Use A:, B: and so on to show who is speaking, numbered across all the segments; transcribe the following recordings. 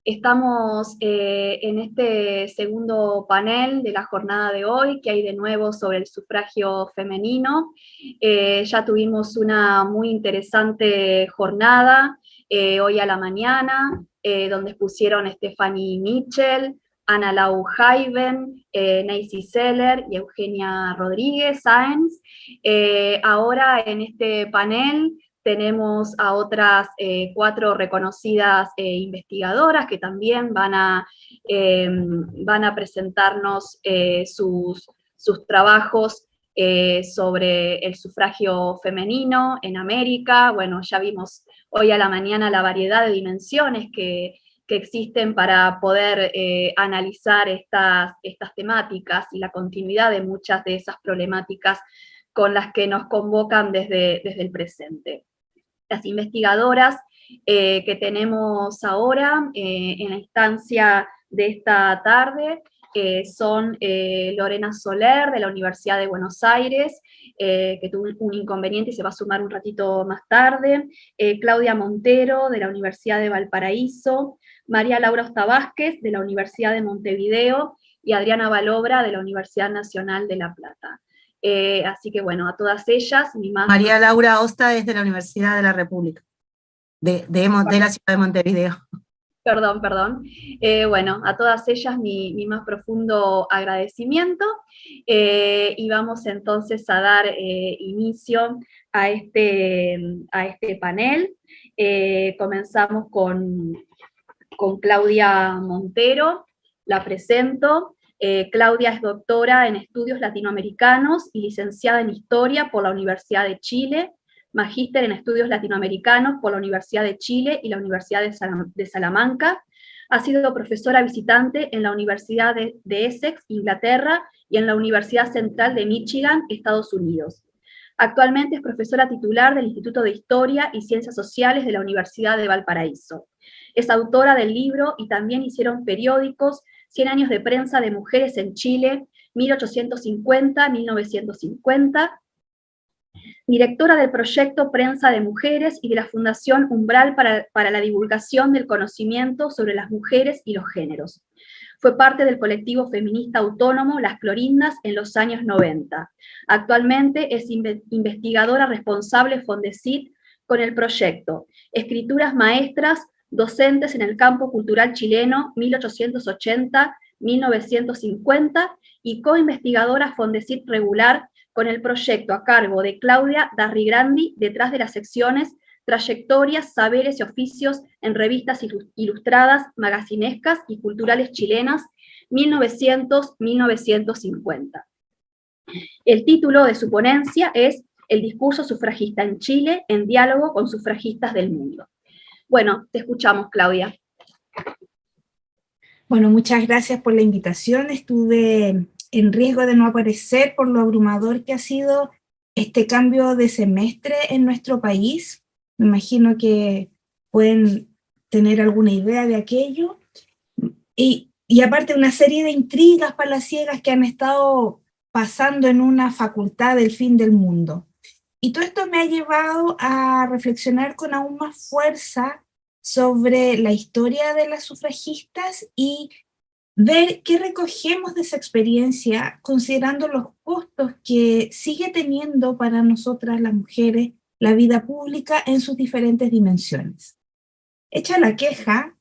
A: Estamos en este segundo panel de la jornada de hoy, que hay de nuevo sobre el sufragio femenino. Ya tuvimos una muy interesante jornada hoy a la mañana, donde expusieron Stephanie Mitchell, Ana Lau Jaiven, Nancy Seller y Eugenia Rodríguez Sáenz. Ahora en este panel tenemos a otras 4 reconocidas investigadoras que también van a presentarnos sus trabajos sobre el sufragio femenino en América. Bueno, ya vimos hoy a la mañana la variedad de dimensiones que existen para poder analizar estas temáticas y la continuidad de muchas de esas problemáticas con las que nos convocan desde el presente. Las investigadoras que tenemos ahora en la instancia de esta tarde son Lorena Soler, de la Universidad de Buenos Aires, que tuvo un inconveniente y se va a sumar un ratito más tarde, Claudia Montero, de la Universidad de Valparaíso, María Laura Osta Vázquez, de la Universidad de Montevideo, y Adriana Balobra, de la Universidad Nacional de La Plata. Así que bueno, a todas ellas, mi más...
B: María Laura Osta es de la Universidad de la República, de la ciudad de Montevideo.
A: Perdón. Bueno, a todas ellas mi más profundo agradecimiento, y vamos entonces a dar inicio a este panel. Comenzamos con Claudia Montero, la presento. Claudia es doctora en estudios latinoamericanos y licenciada en Historia por la Universidad de Chile, magíster en estudios latinoamericanos por la Universidad de Chile y la Universidad de Salamanca. Ha sido profesora visitante en la Universidad de Essex, Inglaterra, y en la Universidad Central de Michigan, Estados Unidos. Actualmente es profesora titular del Instituto de Historia y Ciencias Sociales de la Universidad de Valparaíso. Es autora del libro Y también hicieron periódicos, 100 años de prensa de mujeres en Chile, 1850-1950, directora del proyecto Prensa de Mujeres y de la Fundación Umbral para la divulgación del conocimiento sobre las mujeres y los géneros. Fue parte del colectivo feminista autónomo Las Clorindas en los años 90. Actualmente es investigadora responsable Fondesit con el proyecto Escrituras Maestras, docentes en el campo cultural chileno 1880-1950, y coinvestigadora Fondesit regular con el proyecto a cargo de Claudia Darrigrandi, detrás de las secciones Trayectorias, Saberes y Oficios en revistas ilustradas, magacinescas y culturales chilenas 1900-1950. El título de su ponencia es El discurso sufragista en Chile, en diálogo con sufragistas del mundo. Bueno, te escuchamos, Claudia.
C: Bueno, muchas gracias por la invitación. Estuve en riesgo de no aparecer por lo abrumador que ha sido este cambio de semestre en nuestro país. Me imagino que pueden tener alguna idea de aquello. Y aparte una serie de intrigas palaciegas que han estado pasando en una facultad del fin del mundo. Y todo esto me ha llevado a reflexionar con aún más fuerza sobre la historia de las sufragistas y ver qué recogemos de esa experiencia, considerando los costos que sigue teniendo para nosotras las mujeres la vida pública en sus diferentes dimensiones. Hecha la queja,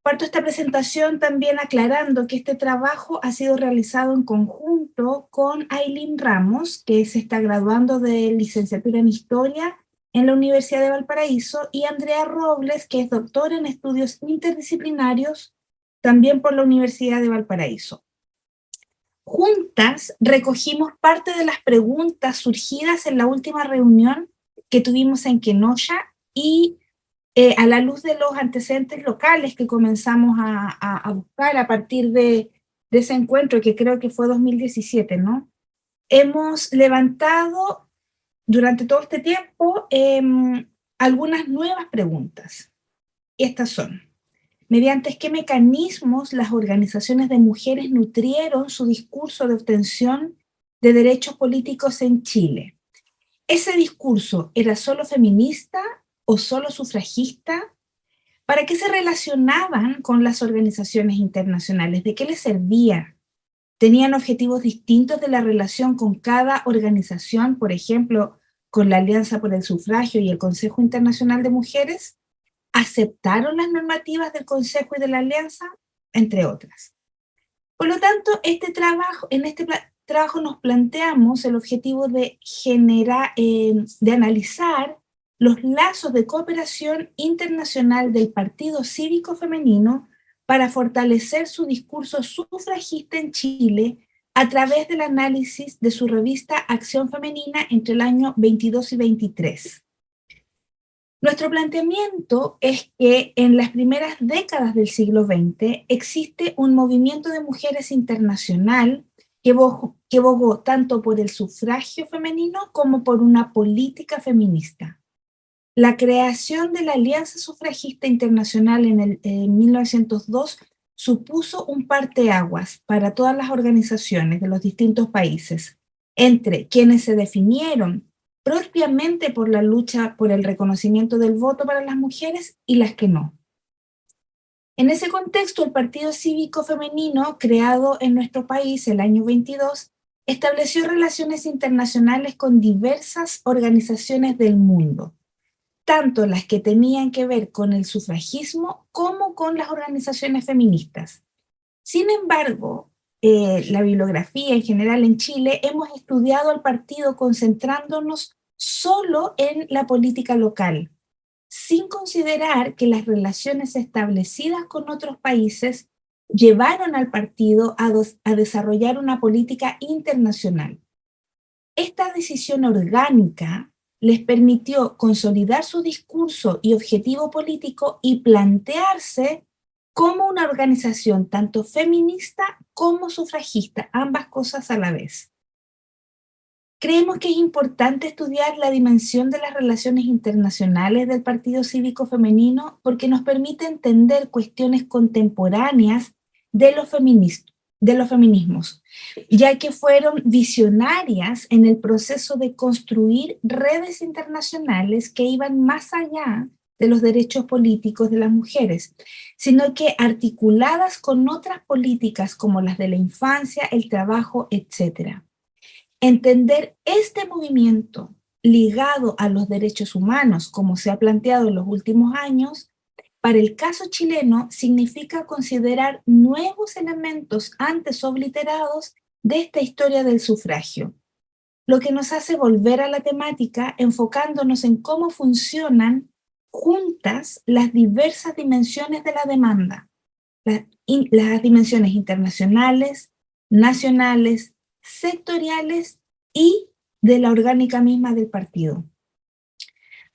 C: parto esta presentación también aclarando que este trabajo ha sido realizado en conjunto con Ailín Ramos, que se está graduando de licenciatura en Historia en la Universidad de Valparaíso, y Andrea Robles, que es doctora en estudios interdisciplinarios también por la Universidad de Valparaíso. Juntas recogimos parte de las preguntas surgidas en la última reunión que tuvimos en Kenosha y a la luz de los antecedentes locales que comenzamos a buscar a partir de ese encuentro, que creo que fue 2017, ¿no? Hemos levantado durante todo este tiempo algunas nuevas preguntas. Estas son: ¿mediante qué mecanismos las organizaciones de mujeres nutrieron su discurso de obtención de derechos políticos en Chile? ¿Ese discurso era solo feminista o solo sufragista? ¿Para qué se relacionaban con las organizaciones internacionales? ¿De qué les servía? ¿Tenían objetivos distintos de la relación con cada organización, por ejemplo, con la Alianza por el Sufragio y el Consejo Internacional de Mujeres? ¿Aceptaron las normativas del Consejo y de la Alianza? Entre otras. Por lo tanto, en este trabajo nos planteamos el objetivo de de analizar los lazos de cooperación internacional del Partido Cívico Femenino para fortalecer su discurso sufragista en Chile a través del análisis de su revista Acción Femenina entre el año 22 y 23. Nuestro planteamiento es que en las primeras décadas del siglo XX existe un movimiento de mujeres internacional que abogó tanto por el sufragio femenino como por una política feminista. La creación de la Alianza Sufragista Internacional en 1902 supuso un parteaguas para todas las organizaciones de los distintos países, entre quienes se definieron propiamente por la lucha por el reconocimiento del voto para las mujeres y las que no. En ese contexto, el Partido Cívico Femenino, creado en nuestro país el año 22, estableció relaciones internacionales con diversas organizaciones del mundo, tanto las que tenían que ver con el sufragismo como con las organizaciones feministas. Sin embargo, la bibliografía en general en Chile, hemos estudiado al partido concentrándonos solo en la política local, sin considerar que las relaciones establecidas con otros países llevaron al partido a desarrollar una política internacional. Esta decisión orgánica les permitió consolidar su discurso y objetivo político y plantearse como una organización tanto feminista como sufragista, ambas cosas a la vez. Creemos que es importante estudiar la dimensión de las relaciones internacionales del Partido Cívico Femenino porque nos permite entender cuestiones contemporáneas de los feminismos, ya que fueron visionarias en el proceso de construir redes internacionales que iban más allá de los derechos políticos de las mujeres, sino que articuladas con otras políticas como las de la infancia, el trabajo, etc. Entender este movimiento ligado a los derechos humanos, como se ha planteado en los últimos años, para el caso chileno significa considerar nuevos elementos antes obliterados de esta historia del sufragio, lo que nos hace volver a la temática enfocándonos en cómo funcionan juntas las diversas dimensiones de la demanda, las dimensiones internacionales, nacionales, sectoriales y de la orgánica misma del partido.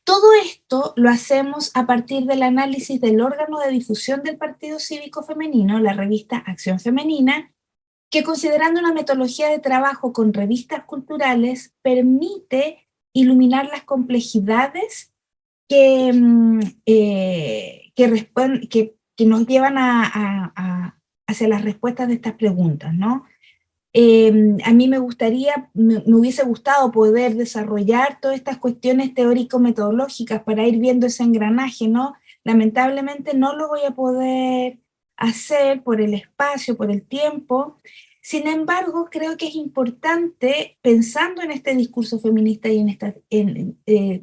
C: Todo esto lo hacemos a partir del análisis del órgano de difusión del Partido Cívico Femenino, la revista Acción Femenina, que considerando una metodología de trabajo con revistas culturales, permite iluminar las complejidades que nos llevan hacia las respuestas de estas preguntas, ¿no? A mí me hubiese gustado poder desarrollar todas estas cuestiones teórico-metodológicas para ir viendo ese engranaje, ¿no? Lamentablemente no lo voy a poder hacer por el espacio, por el tiempo. Sin embargo, creo que es importante, pensando en este discurso feminista y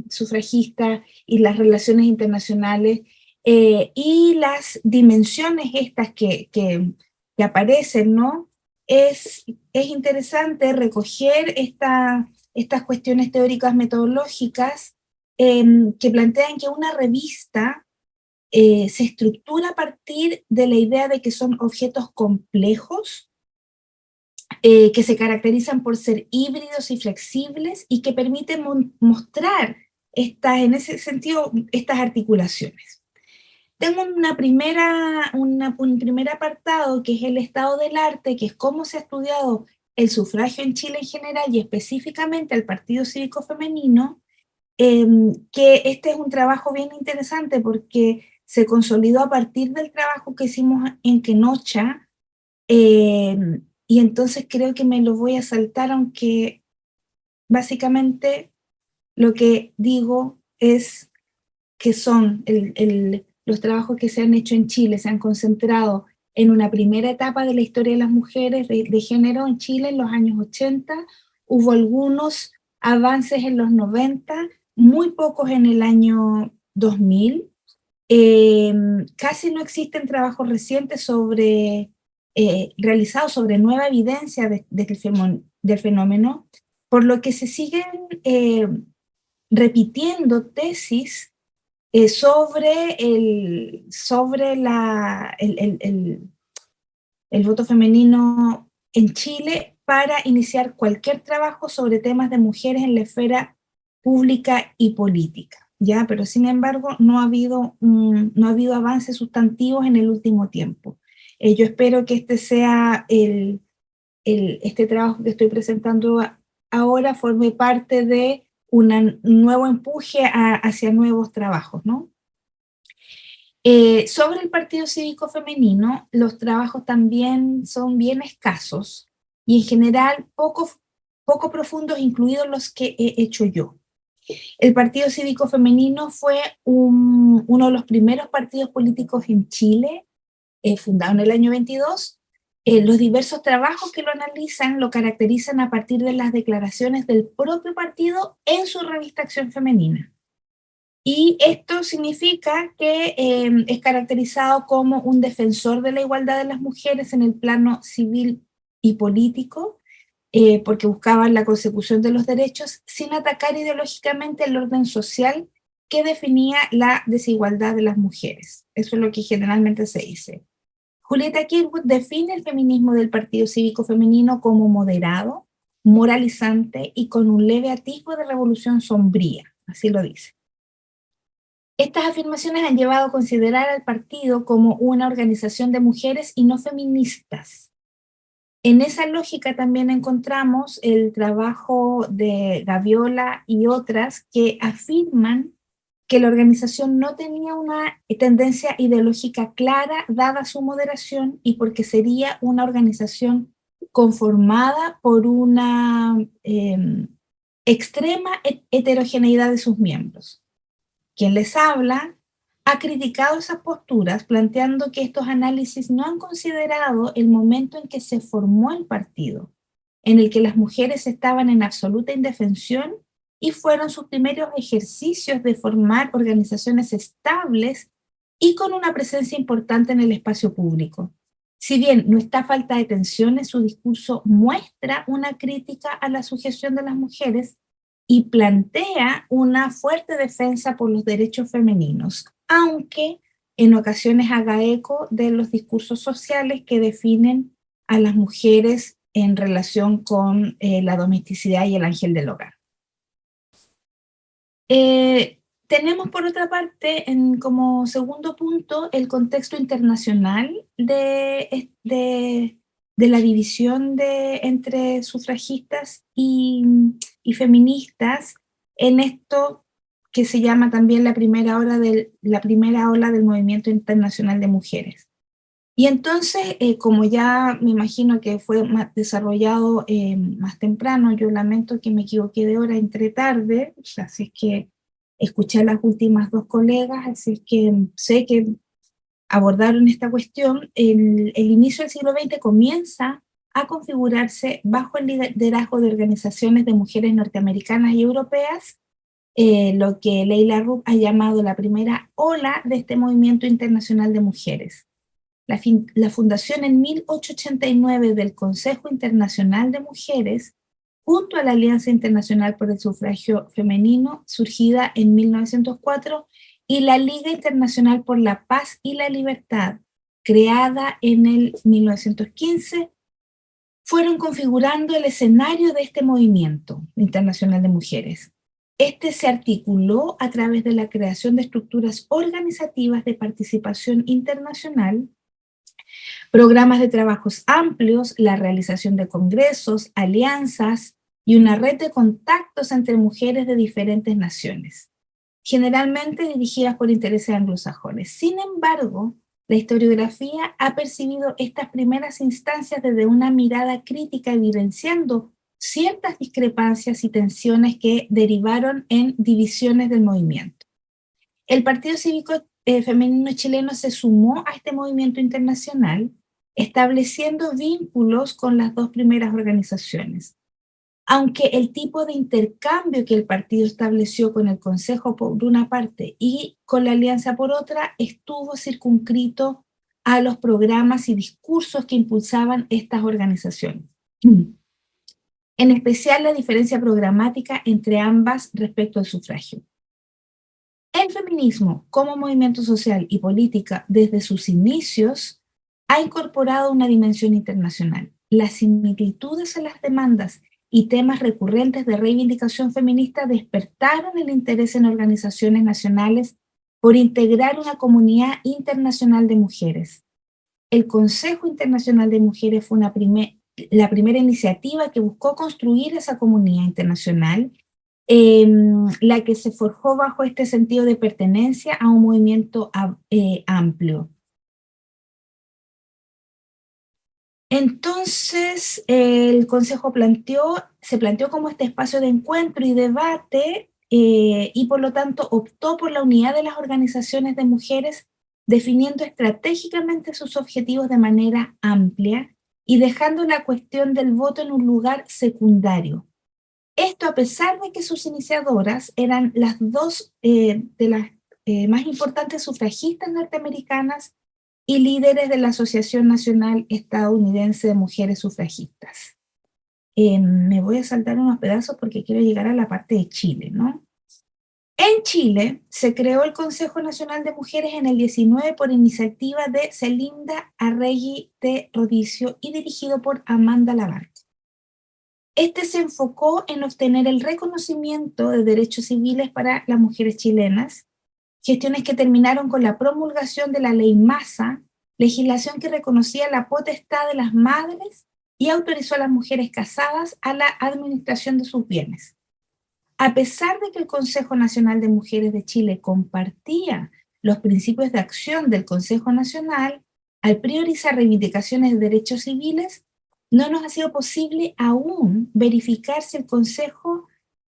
C: sufragista y las relaciones internacionales y las dimensiones estas que aparecen, ¿no? Es interesante recoger estas cuestiones teóricas metodológicas que plantean que una revista se estructura a partir de la idea de que son objetos complejos, que se caracterizan por ser híbridos y flexibles y que permiten mostrar en ese sentido estas articulaciones. Tengo un primer apartado que es el estado del arte, que es cómo se ha estudiado el sufragio en Chile en general y específicamente al Partido Cívico Femenino, que este es un trabajo bien interesante porque se consolidó a partir del trabajo que hicimos en Quenocha, y entonces creo que me lo voy a saltar, aunque básicamente lo que digo es que son los trabajos que se han hecho en Chile se han concentrado en una primera etapa de la historia de las mujeres de género en Chile en los años 80, hubo algunos avances en los 90, muy pocos en el año 2000, casi no existen trabajos recientes realizados sobre nueva evidencia del fenómeno, por lo que se siguen repitiendo tesis sobre el voto femenino en Chile para iniciar cualquier trabajo sobre temas de mujeres en la esfera pública y política, ¿ya? Pero sin embargo no ha habido avances sustantivos en el último tiempo. Yo espero que este sea este trabajo que estoy presentando ahora forme parte de un nuevo empuje hacia nuevos trabajos, ¿no? Sobre el Partido Cívico Femenino, los trabajos también son bien escasos y en general poco profundos, incluidos los que he hecho yo. El Partido Cívico Femenino fue uno de los primeros partidos políticos en Chile, fundado en el año 22. Los diversos trabajos que lo analizan lo caracterizan a partir de las declaraciones del propio partido en su revista Acción Femenina. Y esto significa que es caracterizado como un defensor de la igualdad de las mujeres en el plano civil y político, porque buscaban la consecución de los derechos sin atacar ideológicamente el orden social que definía la desigualdad de las mujeres. Eso es lo que generalmente se dice. Julieta Kirkwood define el feminismo del Partido Cívico Femenino como moderado, moralizante y con un leve atisbo de revolución sombría, así lo dice. Estas afirmaciones han llevado a considerar al partido como una organización de mujeres y no feministas. En esa lógica también encontramos el trabajo de Gaviola y otras que afirman que la organización no tenía una tendencia ideológica clara dada su moderación y porque sería una organización conformada por una extrema heterogeneidad de sus miembros. Quien les habla ha criticado esas posturas, planteando que estos análisis no han considerado el momento en que se formó el partido, en el que las mujeres estaban en absoluta indefensión y fueron sus primeros ejercicios de formar organizaciones estables y con una presencia importante en el espacio público. Si bien no está falta de tensiones, su discurso muestra una crítica a la sujeción de las mujeres y plantea una fuerte defensa por los derechos femeninos, aunque en ocasiones haga eco de los discursos sociales que definen a las mujeres en relación con la domesticidad y el ángel del hogar. Tenemos por otra parte, como segundo punto, el contexto internacional de la división entre sufragistas y feministas en esto que se llama también la primera ola del movimiento internacional de mujeres. Y entonces, como ya me imagino que fue más desarrollado más temprano, yo lamento que me equivoqué de hora, entré tarde, así es que escuché a las últimas dos colegas, así es que sé que abordaron esta cuestión. El inicio del siglo XX comienza a configurarse bajo el liderazgo de organizaciones de mujeres norteamericanas y europeas, lo que Leila Rupp ha llamado la primera ola de este movimiento internacional de mujeres. La fundación en 1889 del Consejo Internacional de Mujeres, junto a la Alianza Internacional por el Sufragio Femenino, surgida en 1904, y la Liga Internacional por la Paz y la Libertad, creada en el 1915, fueron configurando el escenario de este movimiento internacional de mujeres. Este se articuló a través de la creación de estructuras organizativas de participación internacional, programas de trabajos amplios, la realización de congresos, alianzas y una red de contactos entre mujeres de diferentes naciones, generalmente dirigidas por intereses anglosajones. Sin embargo, la historiografía ha percibido estas primeras instancias desde una mirada crítica, evidenciando ciertas discrepancias y tensiones que derivaron en divisiones del movimiento. El Partido Cívico femenino chileno se sumó a este movimiento internacional, estableciendo vínculos con las dos primeras organizaciones. Aunque el tipo de intercambio que el partido estableció con el Consejo por una parte y con la Alianza por otra estuvo circunscrito a los programas y discursos que impulsaban estas organizaciones. En especial la diferencia programática entre ambas respecto al sufragio. El feminismo, como movimiento social y política desde sus inicios, ha incorporado una dimensión internacional. Las similitudes en las demandas y temas recurrentes de reivindicación feminista despertaron el interés en organizaciones nacionales por integrar una comunidad internacional de mujeres. El Consejo Internacional de Mujeres fue la primera iniciativa que buscó construir esa comunidad internacional, la que se forjó bajo este sentido de pertenencia a un movimiento amplio. Entonces, el Consejo se planteó como este espacio de encuentro y debate, y por lo tanto optó por la unidad de las organizaciones de mujeres, definiendo estratégicamente sus objetivos de manera amplia y dejando la cuestión del voto en un lugar secundario. Esto a pesar de que sus iniciadoras eran las dos de las más importantes sufragistas norteamericanas y líderes de la Asociación Nacional Estadounidense de Mujeres Sufragistas. Me voy a saltar unos pedazos porque quiero llegar a la parte de Chile, ¿no? En Chile se creó el Consejo Nacional de Mujeres en el 19 por iniciativa de Celinda Arregui de Rodicio y dirigido por Amanda Labarca. Este se enfocó en obtener el reconocimiento de derechos civiles para las mujeres chilenas, gestiones que terminaron con la promulgación de la Ley Massa, legislación que reconocía la potestad de las madres y autorizó a las mujeres casadas a la administración de sus bienes. A pesar de que el Consejo Nacional de Mujeres de Chile compartía los principios de acción del Consejo Nacional, al priorizar reivindicaciones de derechos civiles, no nos ha sido posible aún verificar si el Consejo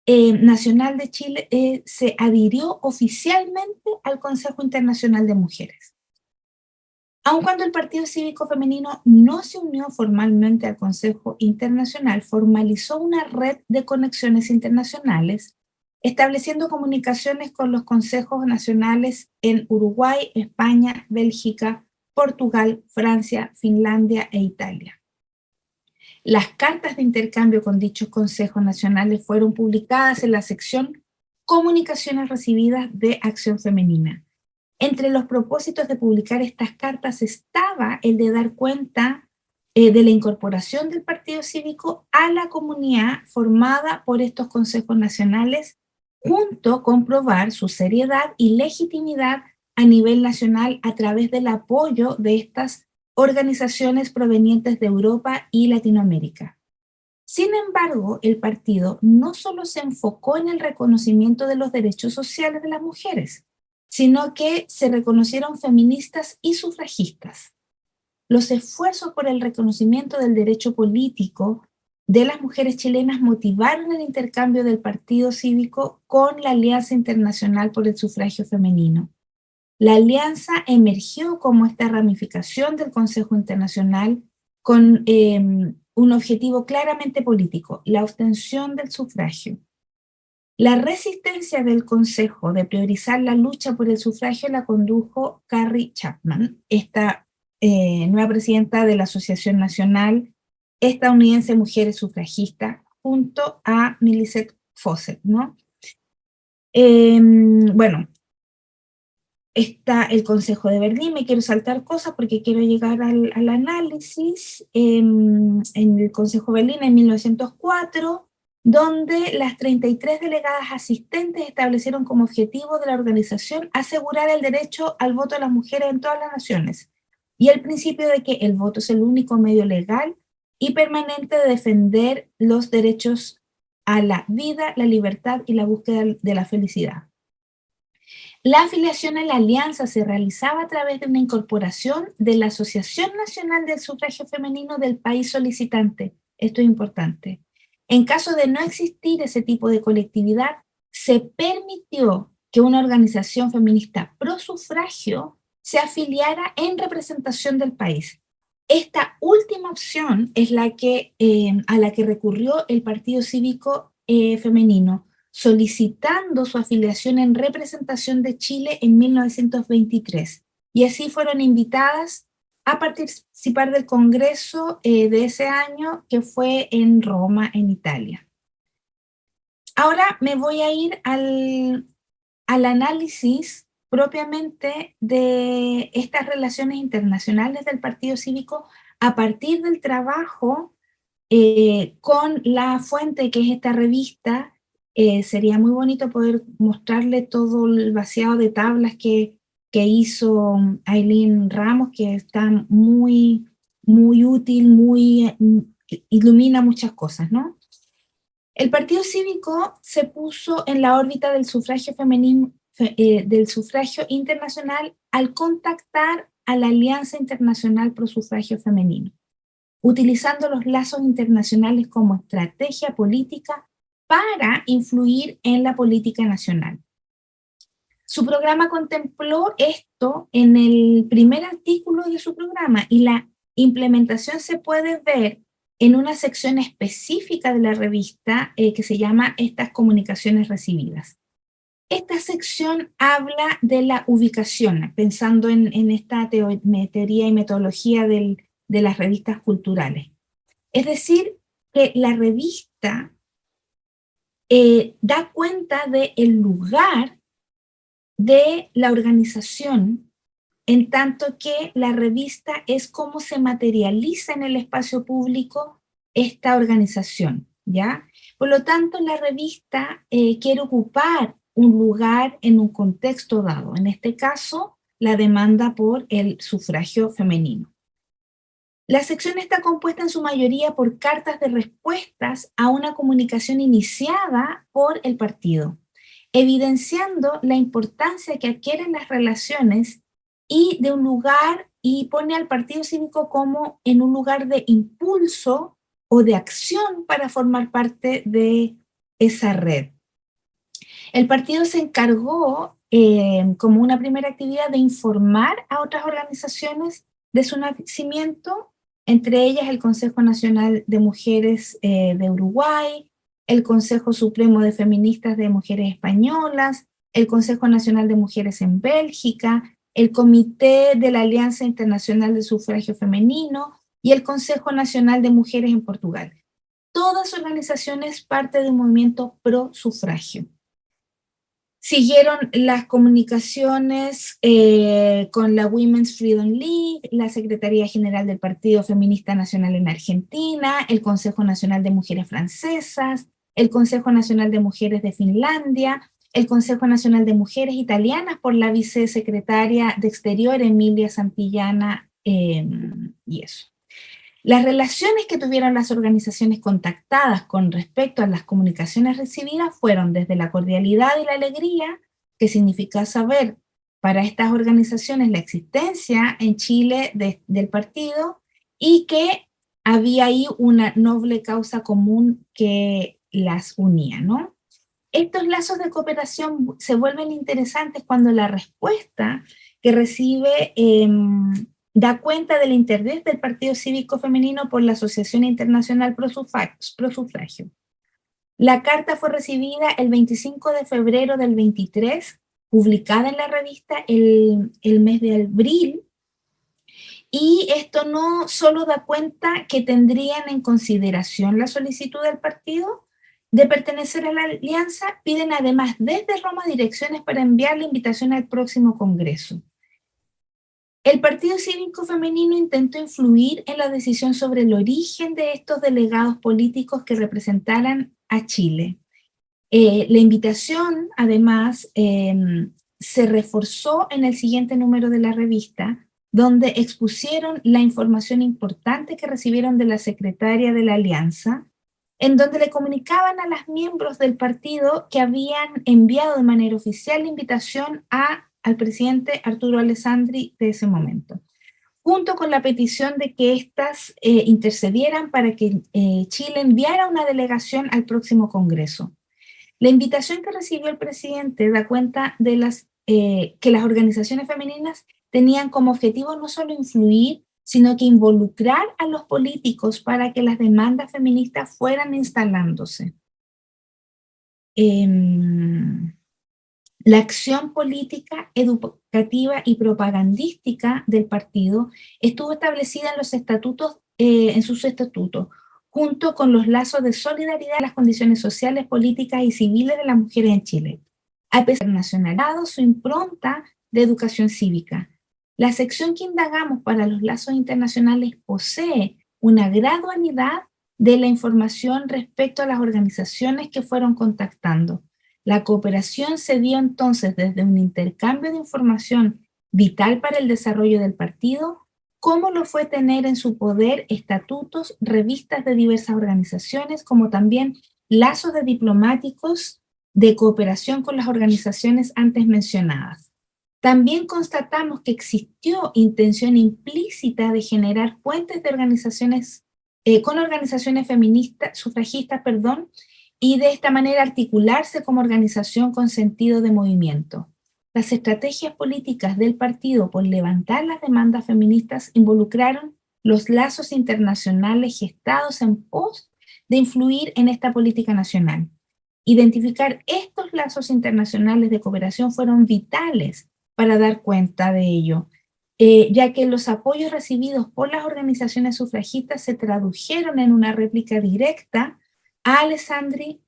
C: Nacional de Chile se adhirió oficialmente al Consejo Internacional de Mujeres. Aun cuando el Partido Cívico Femenino no se unió formalmente al Consejo Internacional, formalizó una red de conexiones internacionales, estableciendo comunicaciones con los consejos nacionales en Uruguay, España, Bélgica, Portugal, Francia, Finlandia e Italia. Las cartas de intercambio con dichos consejos nacionales fueron publicadas en la sección Comunicaciones recibidas de Acción Femenina. Entre los propósitos de publicar estas cartas estaba el de dar cuenta de la incorporación del Partido Cívico a la comunidad formada por estos consejos nacionales, junto con probar su seriedad y legitimidad a nivel nacional a través del apoyo de estas organizaciones provenientes de Europa y Latinoamérica. Sin embargo, el partido no solo se enfocó en el reconocimiento de los derechos sociales de las mujeres, sino que se reconocieron feministas y sufragistas. Los esfuerzos por el reconocimiento del derecho político de las mujeres chilenas motivaron el intercambio del Partido Cívico con la Alianza Internacional por el Sufragio Femenino. La alianza emergió como esta ramificación del Consejo Internacional con un objetivo claramente político, la obtención del sufragio. La resistencia del Consejo de priorizar la lucha por el sufragio la condujo Carrie Chapman, esta nueva presidenta de la Asociación Nacional Estadounidense de Mujeres Sufragistas, junto a Millicent Fawcett, ¿no? Bueno, está el Consejo de Berlín, me quiero saltar cosas porque quiero llegar al análisis. En el Consejo de Berlín en 1904, donde las 33 delegadas asistentes establecieron como objetivo de la organización asegurar el derecho al voto de las mujeres en todas las naciones y el principio de que el voto es el único medio legal y permanente de defender los derechos a la vida, la libertad y la búsqueda de la felicidad. La afiliación a la alianza se realizaba a través de una incorporación de la Asociación Nacional del Sufragio Femenino del país solicitante. Esto es importante. En caso de no existir ese tipo de colectividad, se permitió que una organización feminista pro sufragio se afiliara en representación del país. Esta última opción es la que, a la que recurrió el Partido Cívico Femenino, solicitando su afiliación en representación de Chile en 1923. Y así fueron invitadas a participar del congreso de ese año, que fue en Roma, en Italia. Ahora me voy a ir al análisis propiamente de estas relaciones internacionales del Partido Cívico a partir del trabajo con la fuente que es esta revista. Sería muy bonito poder mostrarle todo el vaciado de tablas que hizo Aileen Ramos, que está muy, muy útil, ilumina muchas cosas, ¿no? El Partido Cívico se puso en la órbita del sufragio femenino, del sufragio internacional, al contactar a la Alianza Internacional pro Sufragio Femenino, utilizando los lazos internacionales como estrategia política para influir en la política nacional. Su programa contempló esto en el primer artículo de su programa, y la implementación se puede ver en una sección específica de la revista que se llama Estas comunicaciones recibidas. Esta sección habla de la ubicación, pensando en esta teoría y metodología de las revistas culturales. Es decir, que la revista da cuenta del lugar de la organización, en tanto que la revista es cómo se materializa en el espacio público esta organización, ¿ya? Por lo tanto, la revista quiere ocupar un lugar en un contexto dado, en este caso, la demanda por el sufragio femenino. La sección está compuesta en su mayoría por cartas de respuestas a una comunicación iniciada por el partido, evidenciando la importancia que adquieren las relaciones y de un lugar, y pone al Partido Cívico como en un lugar de impulso o de acción para formar parte de esa red. El partido se encargó, como una primera actividad, de informar a otras organizaciones de su nacimiento, entre ellas el Consejo Nacional de Mujeres de Uruguay, el Consejo Supremo de Feministas de Mujeres Españolas, el Consejo Nacional de Mujeres en Bélgica, el Comité de la Alianza Internacional de Sufragio Femenino y el Consejo Nacional de Mujeres en Portugal. Todas organizaciones parte de un movimiento pro sufragio. Siguieron las comunicaciones con la Women's Freedom League, la Secretaría General del Partido Feminista Nacional en Argentina, el Consejo Nacional de Mujeres Francesas, el Consejo Nacional de Mujeres de Finlandia, el Consejo Nacional de Mujeres Italianas por la vicesecretaria de Exterior, Emilia Santillana, y eso. Las relaciones que tuvieron las organizaciones contactadas con respecto a las comunicaciones recibidas fueron desde la cordialidad y la alegría, que significa saber para estas organizaciones la existencia en Chile del partido y que había ahí una noble causa común que las unía, ¿no? Estos lazos de cooperación se vuelven interesantes cuando la respuesta que recibe da cuenta del interés del Partido Cívico Femenino por la Asociación Internacional pro Sufragio. La carta fue recibida el 25 de febrero del 23, publicada en la revista el mes de abril, y esto no solo da cuenta que tendrían en consideración la solicitud del partido de pertenecer a la alianza, piden además desde Roma direcciones para enviar la invitación al próximo congreso. El Partido Cívico Femenino intentó influir en la decisión sobre el origen de estos delegados políticos que representaran a Chile. La invitación, además, se reforzó en el siguiente número de la revista, donde expusieron la información importante que recibieron de la secretaria de la Alianza, en donde le comunicaban a las miembros del partido que habían enviado de manera oficial la invitación al presidente Arturo Alessandri de ese momento, junto con la petición de que éstas intercedieran para que Chile enviara una delegación al próximo Congreso. La invitación que recibió el presidente da cuenta de que las organizaciones femeninas tenían como objetivo no solo influir, sino que involucrar a los políticos para que las demandas feministas fueran instalándose. La acción política, educativa y propagandística del partido estuvo establecida en los estatutos, en sus estatutos, junto con los lazos de solidaridad en las condiciones sociales, políticas y civiles de las mujeres en Chile. A pesar de nacionalizado su impronta de educación cívica. La sección que indagamos para los lazos internacionales posee una gradualidad de la información respecto a las organizaciones que fueron contactando. La cooperación se dio entonces desde un intercambio de información vital para el desarrollo del partido, como lo fue tener en su poder estatutos, revistas de diversas organizaciones, como también lazos de diplomáticos de cooperación con las organizaciones antes mencionadas. También constatamos que existió intención implícita de generar puentes de organizaciones, con organizaciones feministas, sufragistas, y de esta manera articularse como organización con sentido de movimiento. Las estrategias políticas del partido por levantar las demandas feministas involucraron los lazos internacionales gestados en pos de influir en esta política nacional. Identificar estos lazos internacionales de cooperación fueron vitales para dar cuenta de ello, ya que los apoyos recibidos por las organizaciones sufragistas se tradujeron en una réplica directa a Alessandri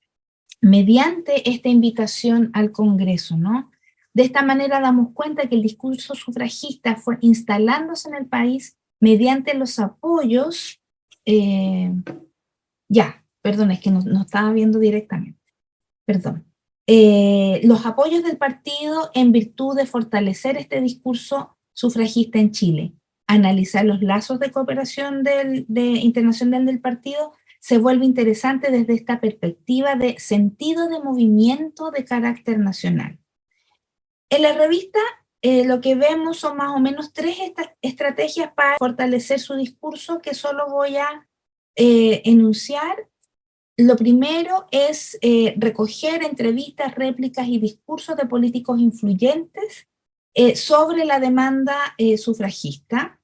C: mediante esta invitación al Congreso, ¿no? De esta manera damos cuenta que el discurso sufragista fue instalándose en el país mediante los apoyos, perdón, es que no estaba viendo directamente, perdón. Los apoyos del partido en virtud de fortalecer este discurso sufragista en Chile, analizar los lazos de cooperación internacional del partido, se vuelve interesante desde esta perspectiva de sentido de movimiento de carácter nacional. En la revista lo que vemos son más o menos 3 estrategias para fortalecer su discurso que solo voy a enunciar. Lo primero es recoger entrevistas, réplicas y discursos de políticos influyentes sobre la demanda sufragista.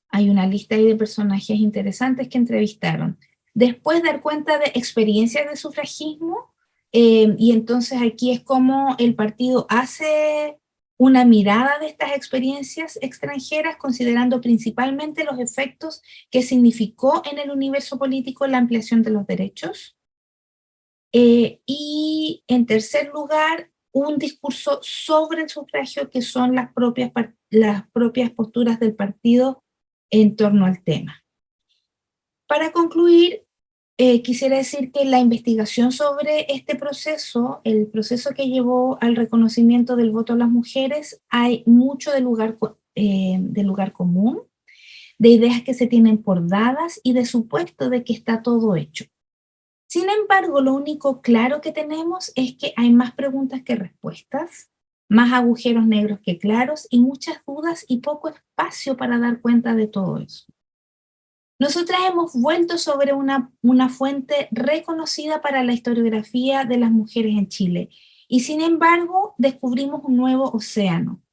C: Hay una lista ahí de personajes interesantes que entrevistaron. Después dar cuenta de experiencias de sufragismo, y entonces aquí es como el partido hace una mirada de estas experiencias extranjeras, considerando principalmente los efectos que significó en el universo político la ampliación de los derechos. Y en tercer lugar, un discurso sobre el sufragio, que son las propias posturas del partido en torno al tema. Para concluir, quisiera decir que la investigación sobre este proceso, el proceso que llevó al reconocimiento del voto a las mujeres, hay mucho de lugar común, de ideas que se tienen por dadas y de supuesto de que está todo hecho. Sin embargo, lo único claro que tenemos es que hay más preguntas que respuestas, más agujeros negros que claros y muchas dudas y poco espacio para dar cuenta de todo eso. Nosotras hemos vuelto sobre una fuente reconocida para la historiografía de las mujeres en Chile y sin embargo descubrimos un nuevo océano.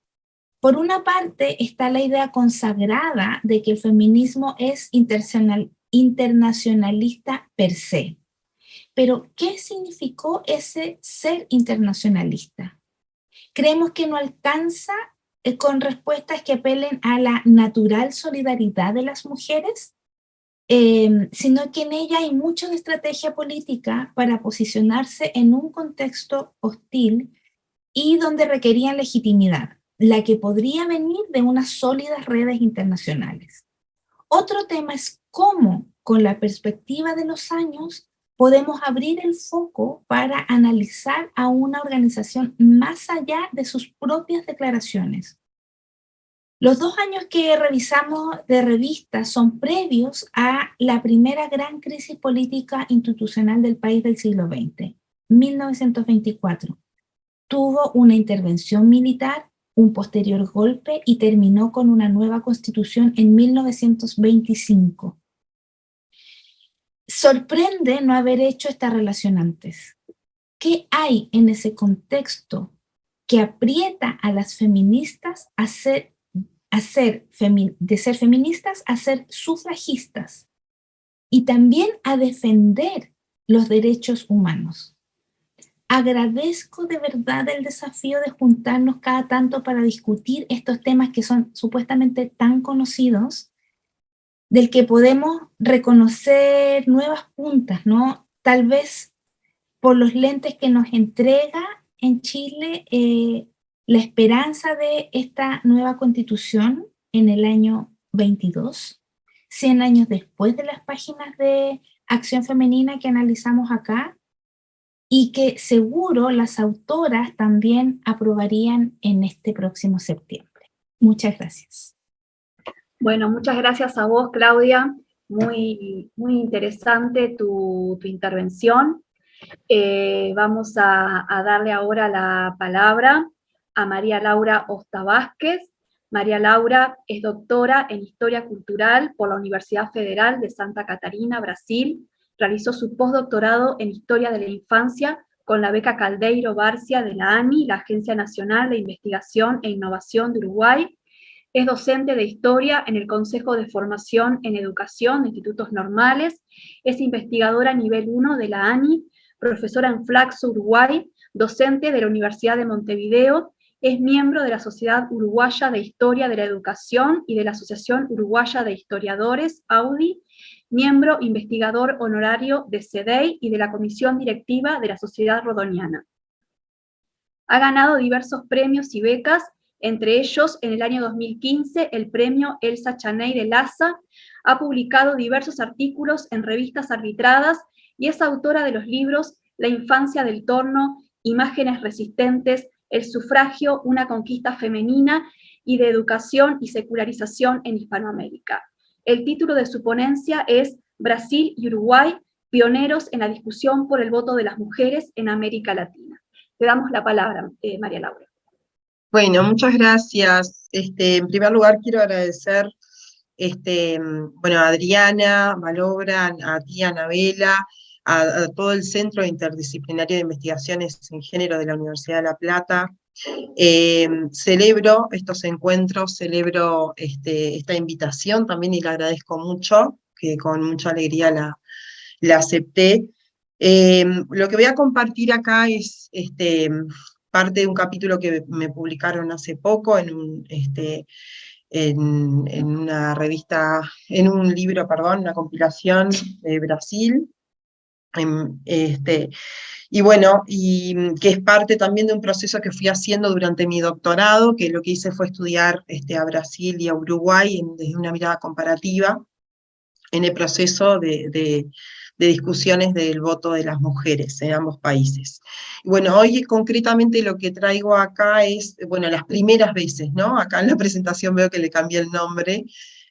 C: Por una parte está la idea consagrada de que el feminismo es internacionalista per se. Pero, ¿qué significó ese ser internacionalista? Creemos que no alcanza con respuestas que apelen a la natural solidaridad de las mujeres, sino que en ella hay mucha estrategia política para posicionarse en un contexto hostil y donde requerían legitimidad, la que podría venir de unas sólidas redes internacionales. Otro tema es cómo, con la perspectiva de los años, podemos abrir el foco para analizar a una organización más allá de sus propias declaraciones. Los 2 años que revisamos de revista son previos a la primera gran crisis política institucional del país del siglo XX, 1924. Tuvo una intervención militar, un posterior golpe y terminó con una nueva constitución en 1925. Sorprende no haber hecho esta relación antes. ¿qué hay en ese contexto que aprieta a las feministas de ser feministas a ser sufragistas y también a defender los derechos humanos? Agradezco de verdad el desafío de juntarnos cada tanto para discutir estos temas que son supuestamente tan conocidos, del que podemos reconocer nuevas puntas, ¿no? Tal vez por los lentes que nos entrega en Chile la esperanza de esta nueva constitución en el año 22, 100 años después de las páginas de Acción Femenina que analizamos acá, y que seguro las autoras también aprobarían en este próximo septiembre. Muchas gracias.
A: Bueno, muchas gracias a vos, Claudia. Muy interesante tu intervención. Vamos a darle ahora la palabra a María Laura Osta Vázquez. María Laura es doctora en Historia Cultural por la Universidad Federal de Santa Catarina, Brasil. Realizó su postdoctorado en Historia de la Infancia con la beca Caldeiro Barcia de la ANI, la Agencia Nacional de Investigación e Innovación de Uruguay. Es docente de Historia en el Consejo de Formación en Educación de Institutos Normales. Es investigadora nivel 1 de la ANI, profesora en Flaxo, Uruguay, docente de la Universidad de Montevideo. Es miembro de la Sociedad Uruguaya de Historia de la Educación y de la Asociación Uruguaya de Historiadores, AUDI, miembro investigador honorario de CEDEI y de la Comisión Directiva de la Sociedad Rodoniana. Ha ganado diversos premios y becas, entre ellos en el año 2015 el premio Elsa Chaney de Laza. Ha publicado diversos artículos en revistas arbitradas y es autora de los libros La infancia del torno, Imágenes resistentes, El sufragio, una conquista femenina, y de educación y secularización en Hispanoamérica. El título de su ponencia es Brasil y Uruguay, pioneros en la discusión por el voto de las mujeres en América Latina. Te damos la palabra, María Laura.
D: Bueno, muchas gracias. En primer lugar quiero agradecer bueno, a Adriana Malobra, a ti, Anabela, a todo el Centro Interdisciplinario de Investigaciones en Género de la Universidad de La Plata. Celebro estos encuentros, celebro esta invitación también y la agradezco mucho, que con mucha alegría la acepté. Lo que voy a compartir acá es parte de un capítulo que me publicaron hace poco en una revista, en un libro, perdón, una compilación de Brasil. Y bueno, y que es parte también de un proceso que fui haciendo durante mi doctorado, que lo que hice fue estudiar a Brasil y a Uruguay desde una mirada comparativa, en el proceso de discusiones del voto de las mujeres en ambos países. Y bueno, hoy concretamente lo que traigo acá es, bueno, las primeras veces, ¿no? Acá en la presentación veo que le cambié el nombre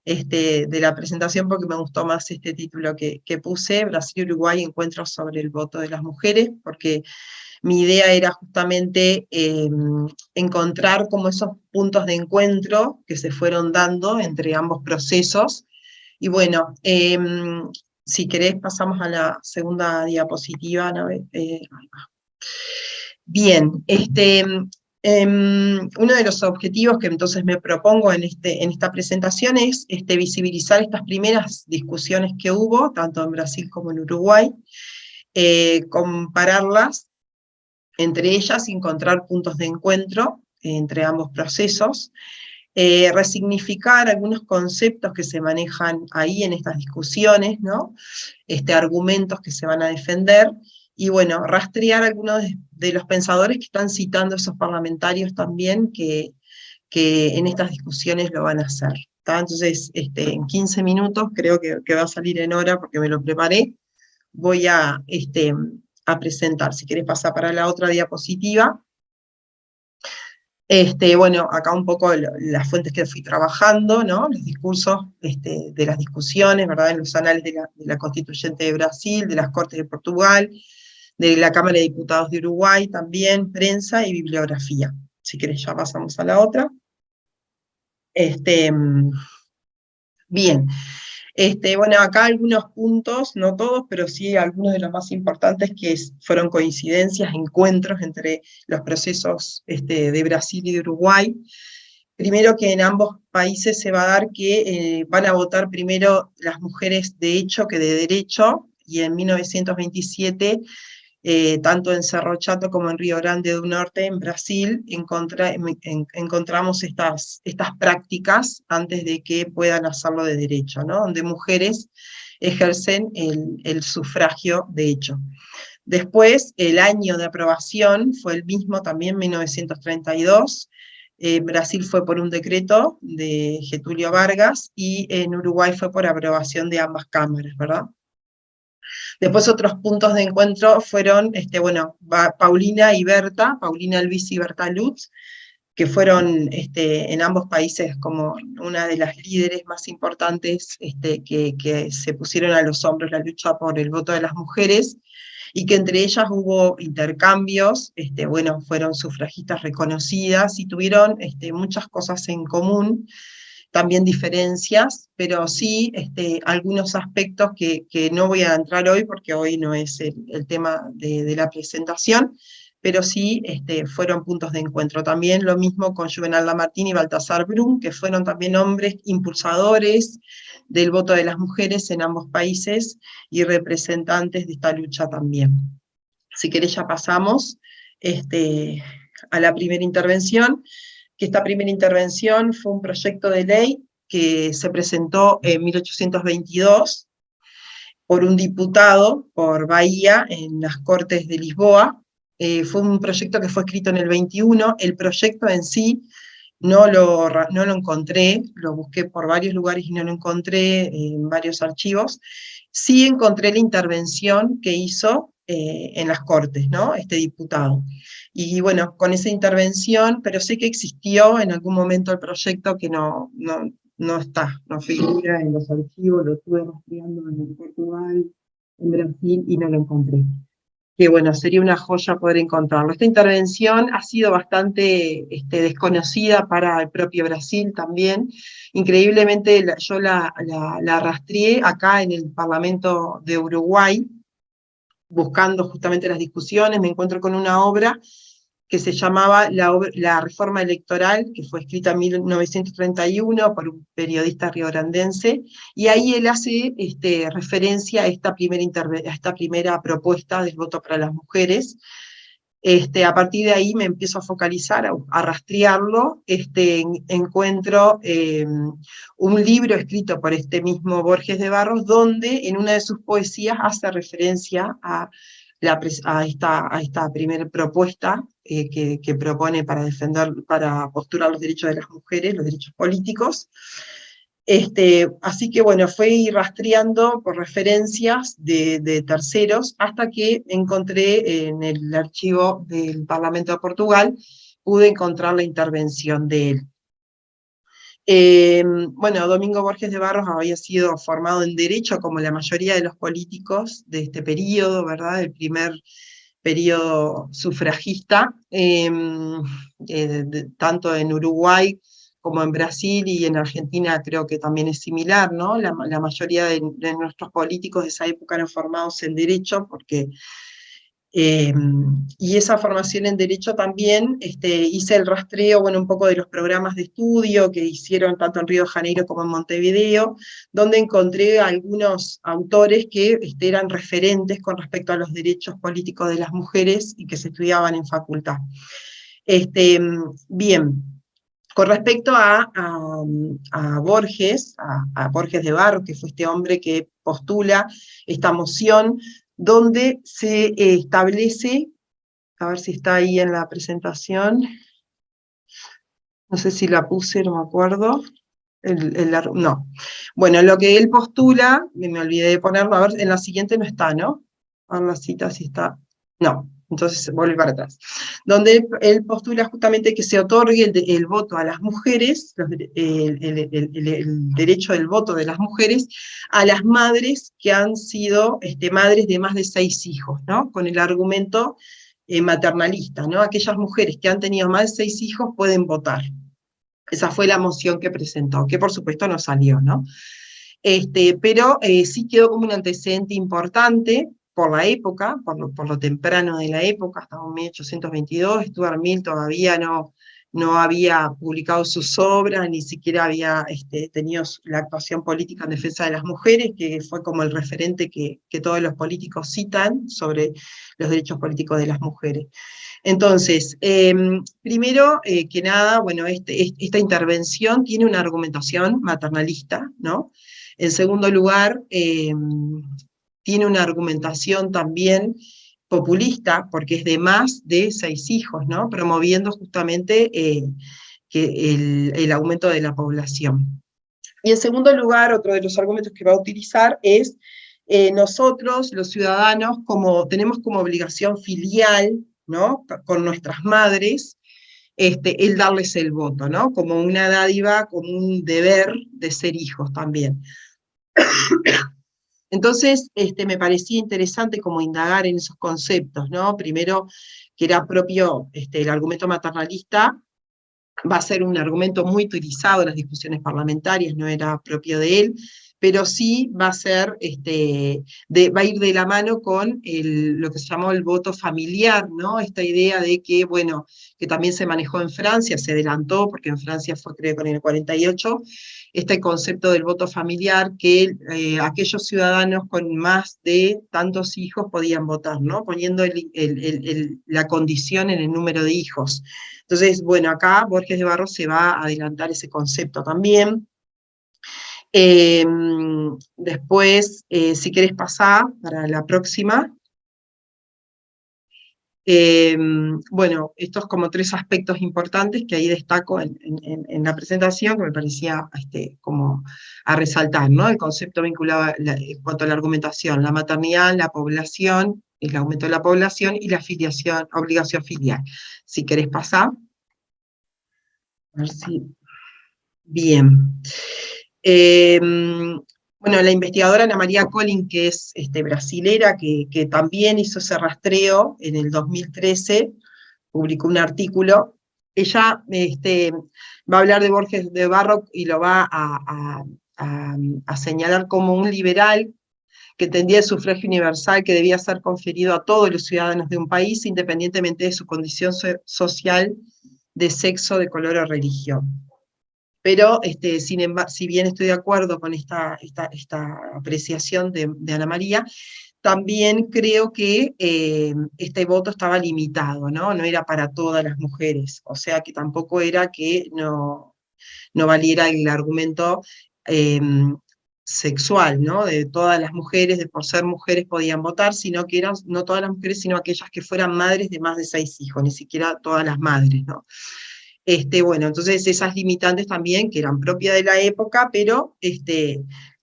D: de la presentación porque me gustó más este título que puse, Brasil y Uruguay, encuentros sobre el voto de las mujeres, porque mi idea era justamente encontrar como esos puntos de encuentro que se fueron dando entre ambos procesos. Y bueno, si querés pasamos a la segunda diapositiva. Bien, uno de los objetivos que entonces me propongo en esta presentación es visibilizar estas primeras discusiones que hubo, tanto en Brasil como en Uruguay, compararlas entre ellas, encontrar puntos de encuentro entre ambos procesos, resignificar algunos conceptos que se manejan ahí en estas discusiones, ¿no? Argumentos que se van a defender, y bueno, rastrear algunos de los pensadores que están citando esos parlamentarios también, que en estas discusiones lo van a hacer. ¿Tá? Entonces, en 15 minutos, creo que va a salir en hora porque me lo preparé, voy a presentar. Si querés pasar para la otra diapositiva. Bueno, acá un poco las fuentes que fui trabajando, ¿no? Los discursos de las discusiones, ¿verdad? En los anales de la Constituyente de Brasil, de las Cortes de Portugal, de la Cámara de Diputados de Uruguay también, prensa y bibliografía. Si querés ya pasamos a la otra. Bien. Bueno, acá algunos puntos, no todos, pero sí algunos de los más importantes que fueron coincidencias, encuentros entre los procesos de Brasil y de Uruguay. Primero, que en ambos países se va a dar que van a votar primero las mujeres de hecho que de derecho, y en 1927, tanto en Cerro Chato como en Río Grande do Norte, en Brasil, encontramos estas prácticas antes de que puedan hacerlo de derecho, ¿no? Donde mujeres ejercen el sufragio de hecho. Después, el año de aprobación fue el mismo también, 1932, Brasil fue por un decreto de Getúlio Vargas, y en Uruguay fue por aprobación de ambas cámaras, ¿verdad? Después otros puntos de encuentro fueron, bueno, Paulina y Berta, Paulina Elvis y Berta Lutz, que fueron en ambos países como una de las líderes más importantes que se pusieron a los hombros la lucha por el voto de las mujeres, y que entre ellas hubo intercambios, bueno, fueron sufragistas reconocidas y tuvieron muchas cosas en común, también diferencias, pero sí algunos aspectos que no voy a entrar hoy porque hoy no es el tema de la presentación, pero sí fueron puntos de encuentro. También lo mismo con Juvenal Lamartine y Baltasar Brum, que fueron también hombres impulsadores del voto de las mujeres en ambos países y representantes de esta lucha también. Si querés ya pasamos a la primera intervención, que esta primera intervención fue un proyecto de ley que se presentó en 1822 por un diputado por Bahía en las Cortes de Lisboa. Fue un proyecto que fue escrito en el 21, el proyecto en sí no lo encontré, lo busqué por varios lugares y no lo encontré en varios archivos. Sí encontré la intervención que hizo en las Cortes, ¿no? Este diputado. Y bueno, con esa intervención, pero sé que existió en algún momento el proyecto que no está, no figura en los archivos, lo estuve rastreando en Portugal, en Brasil, y no lo encontré. Que bueno, sería una joya poder encontrarlo. Esta intervención ha sido bastante desconocida para el propio Brasil también. Increíblemente yo la rastreé acá en el Parlamento de Uruguay, buscando justamente las discusiones, me encuentro con una obra que se llamaba la Reforma Electoral, que fue escrita en 1931 por un periodista riograndense, y ahí él hace referencia a esta primera propuesta del voto para las mujeres. A partir de ahí me empiezo a focalizar, a rastrearlo, encuentro un libro escrito por este mismo Borges de Barros, donde en una de sus poesías hace referencia a esta primera propuesta que propone para postular los derechos de las mujeres, los derechos políticos. Así que bueno, fue ir rastreando por referencias de terceros hasta que encontré en el archivo del Parlamento de Portugal, pude encontrar la intervención de él. Bueno, Domingo Borges de Barros había sido formado en Derecho, como la mayoría de los políticos de este periodo, ¿verdad? El primer periodo sufragista, tanto en Uruguay como en Brasil y en Argentina creo que también es similar, ¿no? La mayoría de nuestros políticos de esa época eran formados en Derecho, porque y esa formación en Derecho también, hice el rastreo, bueno, un poco de los programas de estudio que hicieron tanto en Río de Janeiro como en Montevideo, donde encontré algunos autores que eran referentes con respecto a los derechos políticos de las mujeres y que se estudiaban en facultad. Bien, con respecto a Borges, a Borges de Barros, que fue este hombre que postula esta moción, donde se establece, a ver si está ahí en la presentación, no sé si la puse, no me acuerdo, no. Bueno, lo que él postula, me olvidé de ponerlo, a ver, en la siguiente no está, ¿no? A ver la cita si está, no. Entonces vuelve para atrás, donde él postula justamente que se otorgue el voto a las mujeres, el derecho del voto de las mujeres, a las madres que han sido madres de más de 6 hijos, ¿no? Con el argumento maternalista, ¿no? Aquellas mujeres que han tenido más de 6 hijos pueden votar. Esa fue la moción que presentó, que por supuesto no salió, ¿no? pero sí quedó como un antecedente importante por la época, por lo temprano de la época, hasta 1822, Stuart Mill todavía no había publicado sus obras, ni siquiera había tenido la actuación política en defensa de las mujeres, que fue como el referente que todos los políticos citan sobre los derechos políticos de las mujeres. Entonces, primero que nada, bueno, esta intervención tiene una argumentación maternalista, ¿no? En segundo lugar, tiene una argumentación también populista, porque es de más de 6 hijos, ¿no? Promoviendo justamente que el aumento de la población. Y en segundo lugar, otro de los argumentos que va a utilizar es nosotros, los ciudadanos, tenemos como obligación filial, ¿no? Con nuestras madres, el darles el voto, ¿no? Como una dádiva, como un deber de ser hijos también. Entonces, me parecía interesante como indagar en esos conceptos, ¿no? Primero, que era propio, el argumento maternalista va a ser un argumento muy utilizado en las discusiones parlamentarias, no era propio de él, pero sí va a ser, va a ir de la mano con lo que se llamó el voto familiar, ¿no? Esta idea de que, bueno, que también se manejó en Francia, se adelantó, porque en Francia fue creo que en el 48, este concepto del voto familiar, que aquellos ciudadanos con más de tantos hijos podían votar, ¿no? Poniendo la condición en el número de hijos. Entonces, bueno, acá Borges de Barros se va a adelantar ese concepto también. Después, si querés pasar para la próxima. Bueno, estos como 3 aspectos importantes que ahí destaco en la presentación, que me parecía como a resaltar, ¿no? El concepto vinculado en cuanto a la argumentación, la maternidad, la población, el aumento de la población y la obligación filial. Si querés pasar. A ver si... Bien. Bueno, la investigadora Ana María Collin, que es brasilera, que también hizo ese rastreo en el 2013, publicó un artículo. Ella va a hablar de Borges de Barros y lo va a señalar como un liberal que entendía el sufragio universal que debía ser conferido a todos los ciudadanos de un país, independientemente de su condición social, de sexo, de color o religión. Pero, si bien estoy de acuerdo con esta apreciación de Ana María, también creo que este voto estaba limitado, ¿no? No era para todas las mujeres, o sea que tampoco era que no valiera el argumento sexual, ¿no? De todas las mujeres, de por ser mujeres podían votar, sino que eran no todas las mujeres, sino aquellas que fueran madres de más de 6 hijos, ni siquiera todas las madres, ¿no? Bueno, entonces esas limitantes también, que eran propias de la época, pero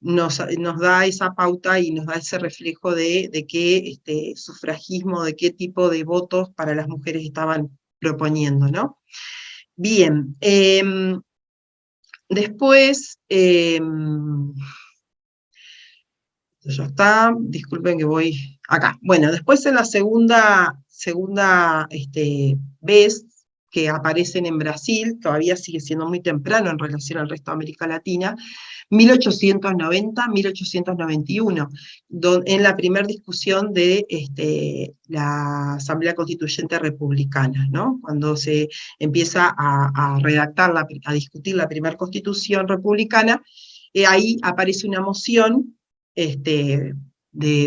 D: nos da esa pauta y nos da ese reflejo de qué sufragismo, de qué tipo de votos para las mujeres estaban proponiendo, ¿no? Bien, después, ya está, disculpen que voy acá. Bueno, después en la segunda vez que aparecen en Brasil, todavía sigue siendo muy temprano en relación al resto de América Latina, 1890-1891, en la primera discusión de la Asamblea Constituyente Republicana, ¿no? Cuando se empieza a redactar, a discutir la primera Constitución Republicana, ahí aparece una moción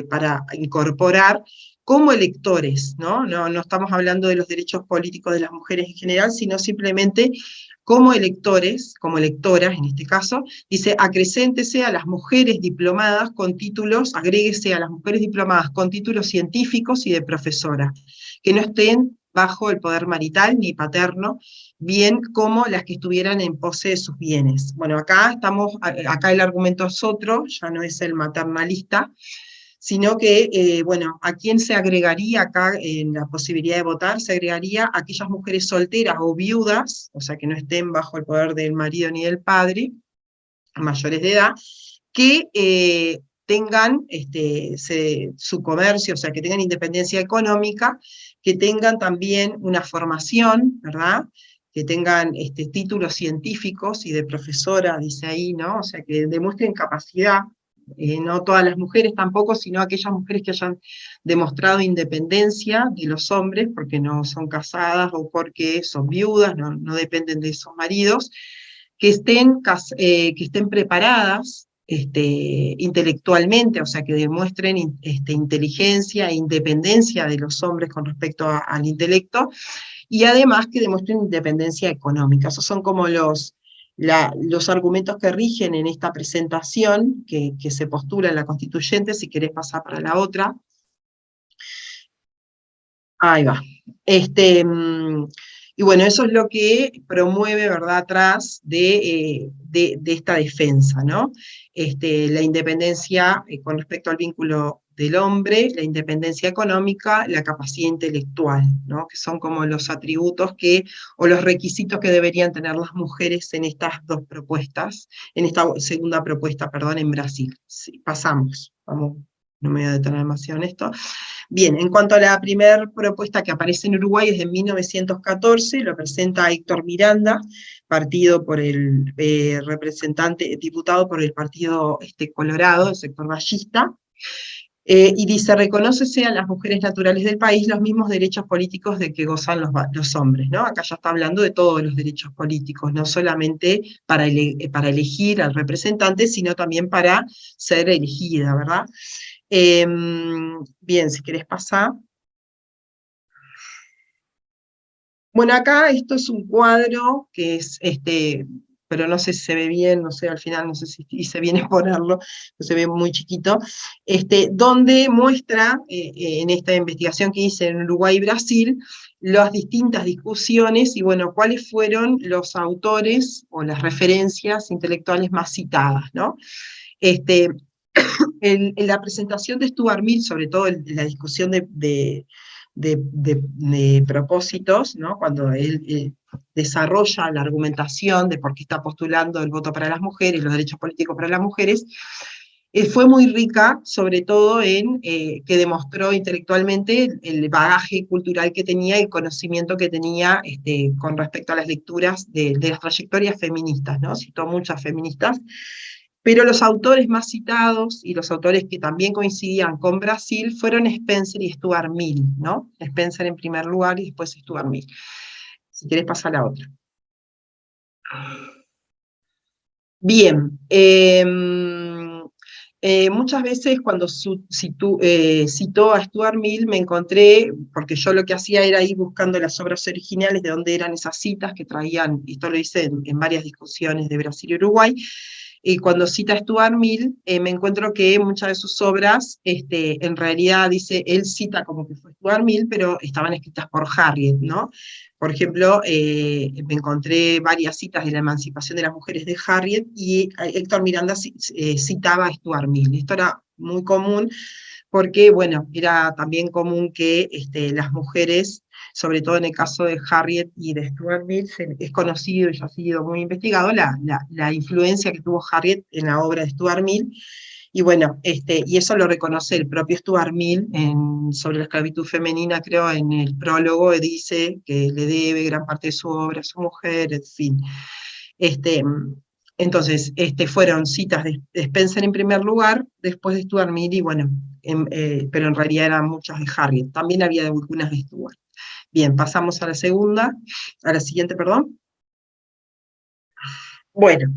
D: para incorporar como electores, ¿no? No estamos hablando de los derechos políticos de las mujeres en general, sino simplemente como electores, como electoras en este caso, dice, acrecéntese a las mujeres diplomadas con títulos, agréguese a las mujeres diplomadas con títulos científicos y de profesora, que no estén bajo el poder marital ni paterno, bien como las que estuvieran en pose de sus bienes. Bueno, acá el argumento es otro, ya no es el maternalista, sino que, bueno, ¿a quién se agregaría acá en la posibilidad de votar? Se agregaría a aquellas mujeres solteras o viudas, o sea, que no estén bajo el poder del marido ni del padre, mayores de edad, que tengan su comercio, o sea, que tengan independencia económica, que tengan también una formación, ¿verdad?, que tengan títulos científicos y de profesora, dice ahí, ¿no? O sea, que demuestren capacidad, no todas las mujeres tampoco, sino aquellas mujeres que hayan demostrado independencia de los hombres, porque no son casadas o porque son viudas, no dependen de esos maridos, que estén preparadas intelectualmente, o sea, que demuestren inteligencia e independencia de los hombres con respecto al intelecto, y además que demuestren independencia económica. Esos son como los argumentos que rigen en esta presentación que se postula en la constituyente. Si querés pasar para la otra. Ahí va. Y bueno, eso es lo que promueve, ¿verdad?, atrás de esta defensa, ¿no? La independencia con respecto al vínculo del hombre, la independencia económica, la capacidad intelectual, ¿no? Que son como los atributos o los requisitos que deberían tener las mujeres en estas dos propuestas, en esta segunda propuesta, perdón, en Brasil. Sí, pasamos, vamos, no me voy a detener demasiado en esto. Bien, en cuanto a la primera propuesta que aparece en Uruguay es de 1914, lo presenta Héctor Miranda, partido por el diputado por el Partido Colorado, el sector ballista, y dice: reconócese a las mujeres naturales del país los mismos derechos políticos de que gozan los hombres, ¿no? Acá ya está hablando de todos los derechos políticos, no solamente para elegir al representante, sino también para ser elegida, ¿verdad? Bien, si querés pasar. Bueno, acá esto es un cuadro que es, pero no sé si se ve bien, no sé, al final no sé si hice bien en ponerlo, se ve muy chiquito, donde muestra, en esta investigación que hice en Uruguay y Brasil, las distintas discusiones y, bueno, cuáles fueron los autores o las referencias intelectuales más citadas, ¿no? En la presentación de Stuart Mill, sobre todo en la discusión de propósitos, ¿no? Cuando él desarrolla la argumentación de por qué está postulando el voto para las mujeres, los derechos políticos para las mujeres, fue muy rica, sobre todo en que demostró intelectualmente el bagaje cultural que tenía, el conocimiento que tenía con respecto a las lecturas de las trayectorias feministas, ¿no? Citó muchas feministas, pero los autores más citados, y los autores que también coincidían con Brasil, fueron Spencer y Stuart Mill, ¿no? Spencer en primer lugar y después Stuart Mill. Si querés pasar a la otra. Bien, muchas veces cuando citó a Stuart Mill me encontré, porque yo lo que hacía era ir buscando las obras originales de dónde eran esas citas que traían, y esto lo hice en varias discusiones de Brasil y Uruguay, y cuando cita a Stuart Mill, me encuentro que muchas de sus obras, en realidad él cita como que fue Stuart Mill, pero estaban escritas por Harriet, ¿no? Por ejemplo, me encontré varias citas de la emancipación de las mujeres de Harriet, y Héctor Miranda citaba a Stuart Mill. Esto era muy común, porque, bueno, era también común que las mujeres, sobre todo en el caso de Harriet y de Stuart Mill, es conocido y ya ha sido muy investigado la influencia que tuvo Harriet en la obra de Stuart Mill, y bueno, y eso lo reconoce el propio Stuart Mill sobre la esclavitud femenina, creo, en el prólogo, dice que le debe gran parte de su obra a su mujer, en fin. Entonces, fueron citas de Spencer en primer lugar, después de Stuart Mill, y bueno, pero en realidad eran muchas de Harriet, también había algunas de Stuart. Bien, pasamos a la siguiente, perdón. Bueno,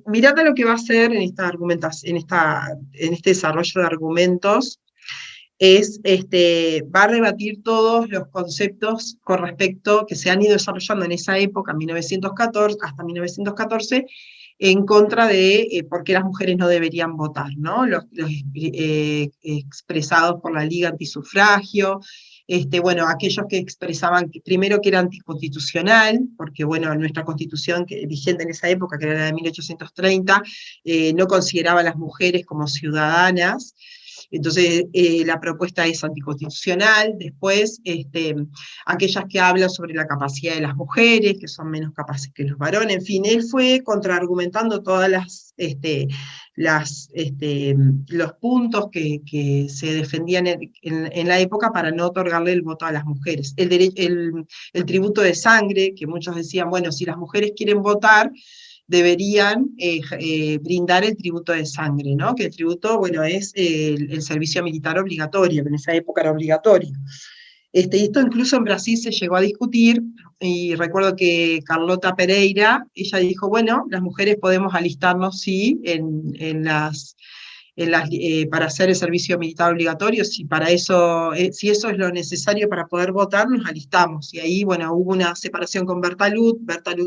D: mirad a lo que va a hacer en esta argumentación, en este desarrollo de argumentos, va a rebatir todos los conceptos con respecto que se han ido desarrollando en esa época, 1914, hasta 1914, en contra de por qué las mujeres no deberían votar, ¿no? Los expresados por la Liga Antisufragio, bueno, aquellos que expresaban primero que era anticonstitucional, porque bueno, nuestra constitución vigente en esa época, que era la de 1830, no consideraba a las mujeres como ciudadanas, Entonces, la propuesta es anticonstitucional. Después, aquellas que hablan sobre la capacidad de las mujeres, que son menos capaces que los varones, en fin, él fue contraargumentando todas los puntos que se defendían en la época para no otorgarle el voto a las mujeres. El tributo de sangre, que muchos decían, bueno, si las mujeres quieren votar, deberían brindar el tributo de sangre, ¿no? Que el tributo, bueno, es el servicio militar obligatorio, que en esa época era obligatorio. Y esto incluso en Brasil se llegó a discutir, y recuerdo que Carlota Pereira, ella dijo, bueno, las mujeres podemos alistarnos, sí, para hacer el servicio militar obligatorio, si eso es lo necesario para poder votar, nos alistamos. Y ahí, bueno, hubo una separación con Bertalut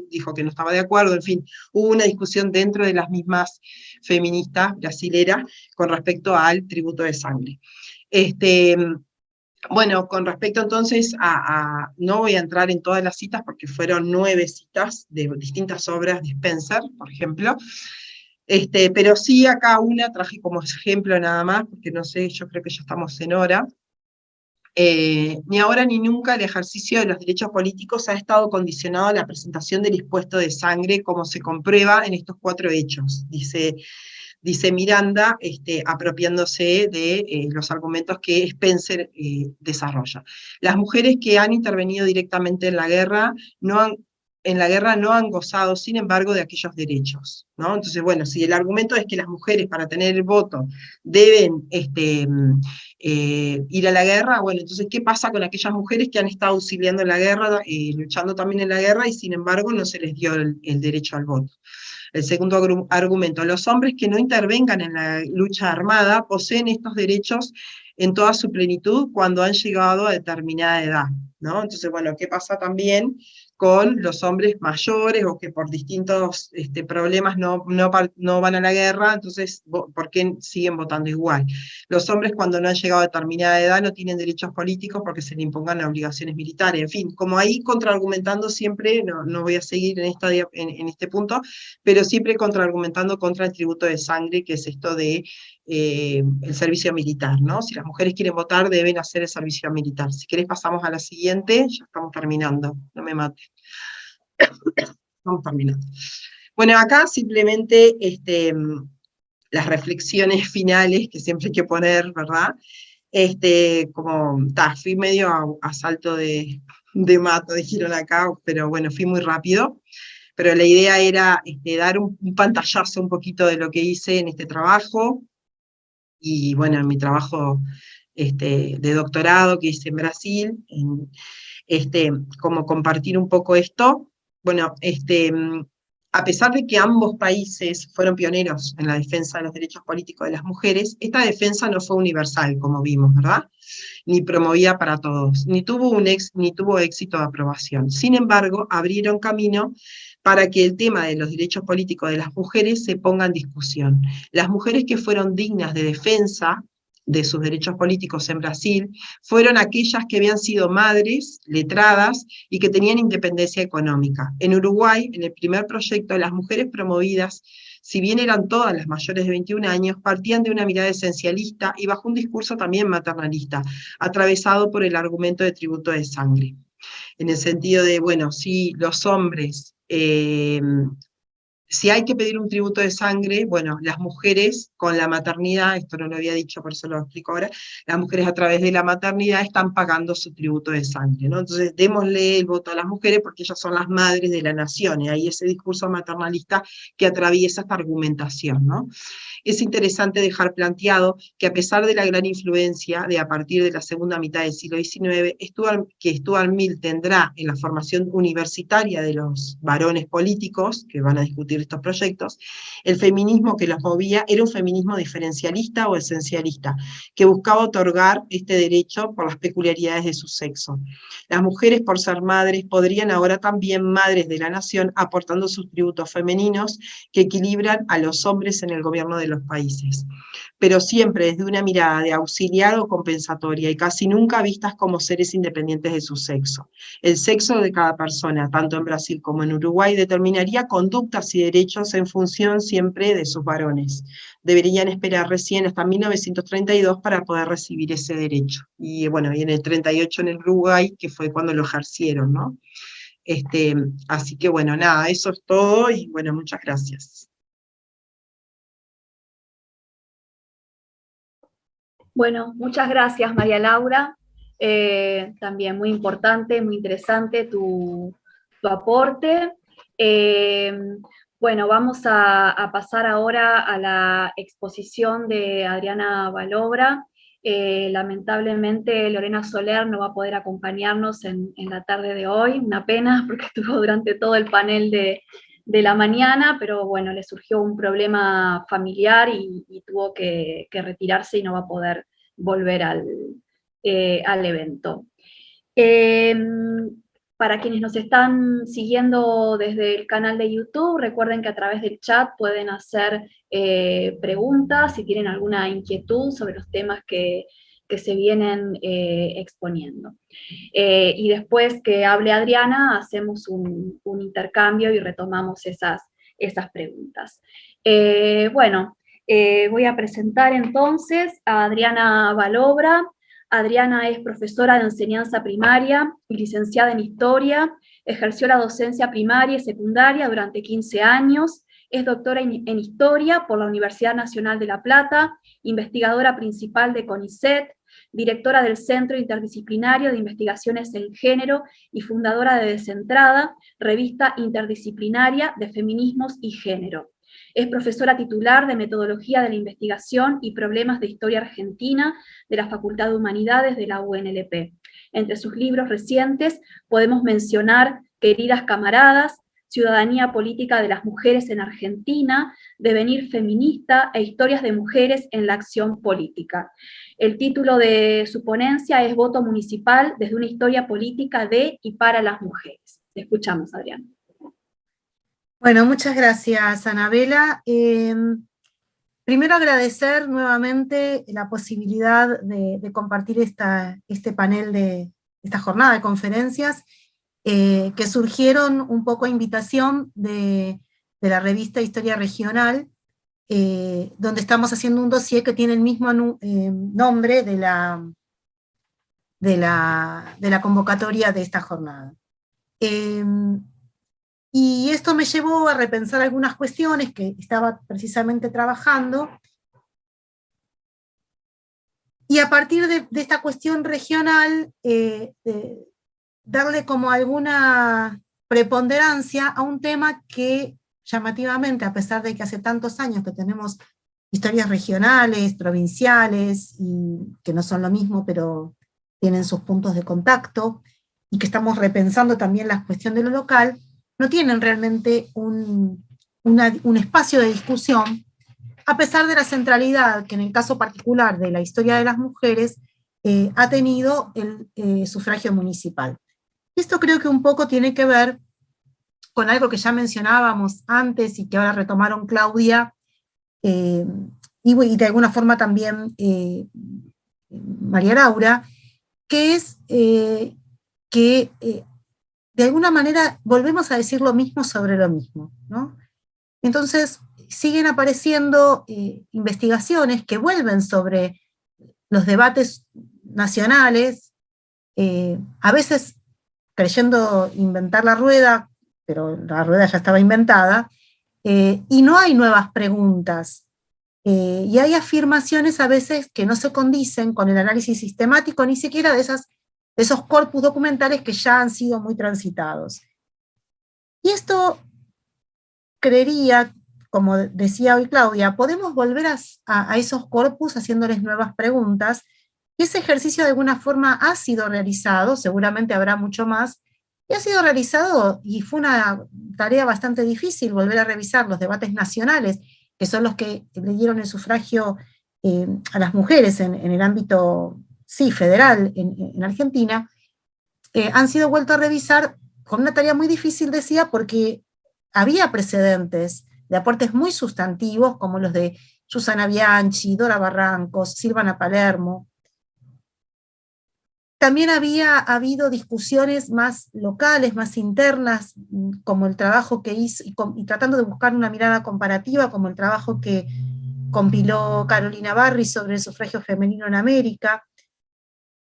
D: dijo que no estaba de acuerdo, en fin, hubo una discusión dentro de las mismas feministas brasileras con respecto al tributo de sangre. Bueno, con respecto entonces no voy a entrar en todas las citas porque fueron 9 citas de distintas obras de Spencer, por ejemplo, pero sí acá una traje como ejemplo nada más, porque no sé, yo creo que ya estamos en hora. Ni ahora ni nunca el ejercicio de los derechos políticos ha estado condicionado a la presentación del expuesto de sangre, como se comprueba en estos 4 hechos, dice Miranda, apropiándose de los argumentos que Spencer desarrolla. Las mujeres que han intervenido directamente en la guerra no han gozado, sin embargo, de aquellos derechos, ¿no? Entonces, bueno, si el argumento es que las mujeres para tener el voto deben ir a la guerra, bueno, entonces, ¿qué pasa con aquellas mujeres que han estado auxiliando en la guerra, luchando también en la guerra, y sin embargo no se les dio el derecho al voto? El segundo argumento, los hombres que no intervengan en la lucha armada poseen estos derechos en toda su plenitud cuando han llegado a determinada edad, ¿no? Entonces, bueno, ¿qué pasa también con los hombres mayores o que por distintos problemas no van a la guerra? Entonces, ¿por qué siguen votando igual? Los hombres cuando no han llegado a determinada edad no tienen derechos políticos porque se le impongan obligaciones militares. En fin, como ahí contraargumentando siempre, no voy a seguir en este punto, pero siempre contraargumentando contra el tributo de sangre, que es esto de el servicio militar, ¿no? Si las mujeres quieren votar, deben hacer el servicio militar. Si querés pasamos a la siguiente, ya estamos terminando, no me mates. Estamos terminando. Bueno, acá simplemente las reflexiones finales que siempre hay que poner, ¿verdad? Fui medio a salto de mato, dijeron acá, pero bueno, fui muy rápido. Pero la idea era dar un pantallazo un poquito de lo que hice en este trabajo, y bueno, en mi trabajo de doctorado que hice en Brasil, como compartir un poco esto. Bueno, a pesar de que ambos países fueron pioneros en la defensa de los derechos políticos de las mujeres, esta defensa no fue universal, como vimos, ¿verdad? Ni promovida para todos, ni tuvo éxito de aprobación. Sin embargo, abrieron camino para que el tema de los derechos políticos de las mujeres se ponga en discusión. Las mujeres que fueron dignas de defensa de sus derechos políticos en Brasil fueron aquellas que habían sido madres, letradas y que tenían independencia económica. En Uruguay, en el primer proyecto, las mujeres promovidas, si bien eran todas las mayores de 21 años, partían de una mirada esencialista y bajo un discurso también maternalista, atravesado por el argumento de tributo de sangre. En el sentido de, bueno, si los hombres, si hay que pedir un tributo de sangre, bueno, las mujeres con la maternidad, esto no lo había dicho, por eso lo explico ahora, las mujeres a través de la maternidad están pagando su tributo de sangre, ¿no? Entonces, démosle el voto a las mujeres porque ellas son las madres de la nación, y ahí ese discurso maternalista que atraviesa esta argumentación, ¿no? Es interesante dejar planteado que a pesar de la gran influencia de a partir de la segunda mitad del siglo XIX, que Stuart Mill tendrá en la formación universitaria de los varones políticos, que van a discutir estos proyectos, el feminismo que los movía era un feminismo diferencialista o esencialista, que buscaba otorgar este derecho por las peculiaridades de su sexo. Las mujeres, por ser madres, podrían ahora también madres de la nación, aportando sus tributos femeninos que equilibran a los hombres en el gobierno de los países, pero siempre desde una mirada de auxiliar o compensatoria y casi nunca vistas como seres independientes de su sexo. El sexo de cada persona, tanto en Brasil como en Uruguay, determinaría conductas y y derechos en función siempre de sus varones. Deberían esperar recién hasta 1932 para poder recibir ese derecho. Y bueno, y en el 38 en el Uruguay, que fue cuando lo ejercieron, ¿no? Así que bueno, nada, eso es todo y bueno, muchas gracias.
A: Bueno, muchas gracias, María Laura. También muy importante, muy interesante tu aporte. Bueno, vamos a pasar ahora a la exposición de Adriana Balobra. Lamentablemente Lorena Soler no va a poder acompañarnos en la tarde de hoy, una pena porque estuvo durante todo el panel de la mañana, pero bueno, le surgió un problema familiar y tuvo que retirarse y no va a poder volver al evento. Para quienes nos están siguiendo desde el canal de YouTube, recuerden que a través del chat pueden hacer preguntas si tienen alguna inquietud sobre los temas que se vienen exponiendo. Y después que hable Adriana, hacemos un intercambio y retomamos esas preguntas. Bueno, voy a presentar entonces a Adriana Balobra. Adriana es profesora de enseñanza primaria y licenciada en Historia, ejerció la docencia primaria y secundaria durante 15 años, es doctora en Historia por la Universidad Nacional de La Plata, investigadora principal de CONICET, directora del Centro Interdisciplinario de Investigaciones en Género y fundadora de Descentrada, revista interdisciplinaria de feminismos y género. Es profesora titular de Metodología de la Investigación y Problemas de Historia Argentina de la Facultad de Humanidades de la UNLP. Entre sus libros recientes podemos mencionar Queridas Camaradas, Ciudadanía Política de las Mujeres en Argentina, Devenir Feminista e Historias de Mujeres en la Acción Política. El título de su ponencia es Voto Municipal desde una historia política de y para las mujeres. Te escuchamos, Adriana.
B: Bueno, muchas gracias, Anabela. Primero agradecer nuevamente la posibilidad de compartir este panel esta jornada de conferencias que surgieron un poco a invitación de la revista Historia Regional, donde estamos haciendo un dossier que tiene el mismo nombre de la convocatoria de esta jornada. Y esto me llevó a repensar algunas cuestiones que estaba precisamente trabajando, y a partir de esta cuestión regional, darle como alguna preponderancia a un tema que llamativamente, a pesar de que hace tantos años que tenemos historias regionales, provinciales, y que no son lo mismo, pero tienen sus puntos de contacto, y que estamos repensando también la cuestión de lo local, no tienen realmente un espacio de discusión, a pesar de la centralidad que en el caso particular de la historia de las mujeres ha tenido el sufragio municipal. Esto creo que un poco tiene que ver con algo que ya mencionábamos antes y que ahora retomaron Claudia, y de alguna forma también María Laura, que es que de alguna manera volvemos a decir lo mismo sobre lo mismo, ¿no? Entonces siguen apareciendo investigaciones que vuelven sobre los debates nacionales, a veces creyendo inventar la rueda, pero la rueda ya estaba inventada, y no hay nuevas preguntas, y hay afirmaciones a veces que no se condicen con el análisis sistemático, ni siquiera de esos corpus documentales que ya han sido muy transitados. Y esto, creería, como decía hoy Claudia, podemos volver a esos corpus haciéndoles nuevas preguntas, y ese ejercicio de alguna forma ha sido realizado, seguramente habrá mucho más, y ha sido realizado, y fue una tarea bastante difícil volver a revisar los debates nacionales, que son los que le dieron el sufragio a las mujeres en el ámbito federal en Argentina, han sido vueltos a revisar con una tarea muy difícil, decía, porque había precedentes de aportes muy sustantivos, como los de Susana Bianchi, Dora Barrancos, Silvana Palermo. También había habido discusiones más locales, más internas, como el trabajo que hizo, y tratando de buscar una mirada comparativa, como el trabajo que compiló Carolina Barry sobre el sufragio femenino en América,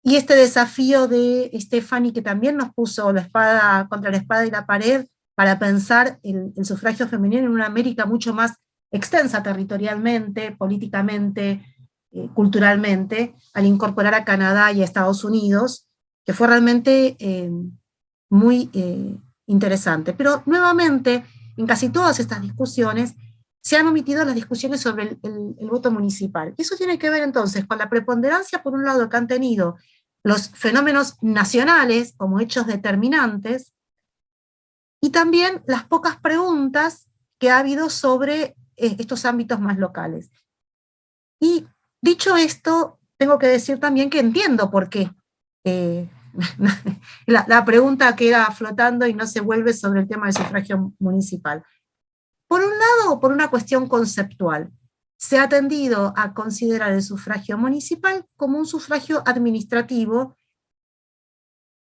B: y este desafío de Stefani, que también nos puso la espada contra la espada y la pared para pensar el sufragio femenino en una América mucho más extensa territorialmente, políticamente, culturalmente, al incorporar a Canadá y a Estados Unidos, que fue realmente muy interesante. Pero nuevamente, en casi todas estas discusiones, se han omitido las discusiones sobre el voto municipal. Eso tiene que ver entonces con la preponderancia, por un lado, que han tenido los fenómenos nacionales como hechos determinantes, y también las pocas preguntas que ha habido sobre estos ámbitos más locales. Y dicho esto, tengo que decir también que entiendo por qué la pregunta queda flotando y no se vuelve sobre el tema del sufragio municipal. Por un lado, por una cuestión conceptual, se ha tendido a considerar el sufragio municipal como un sufragio administrativo,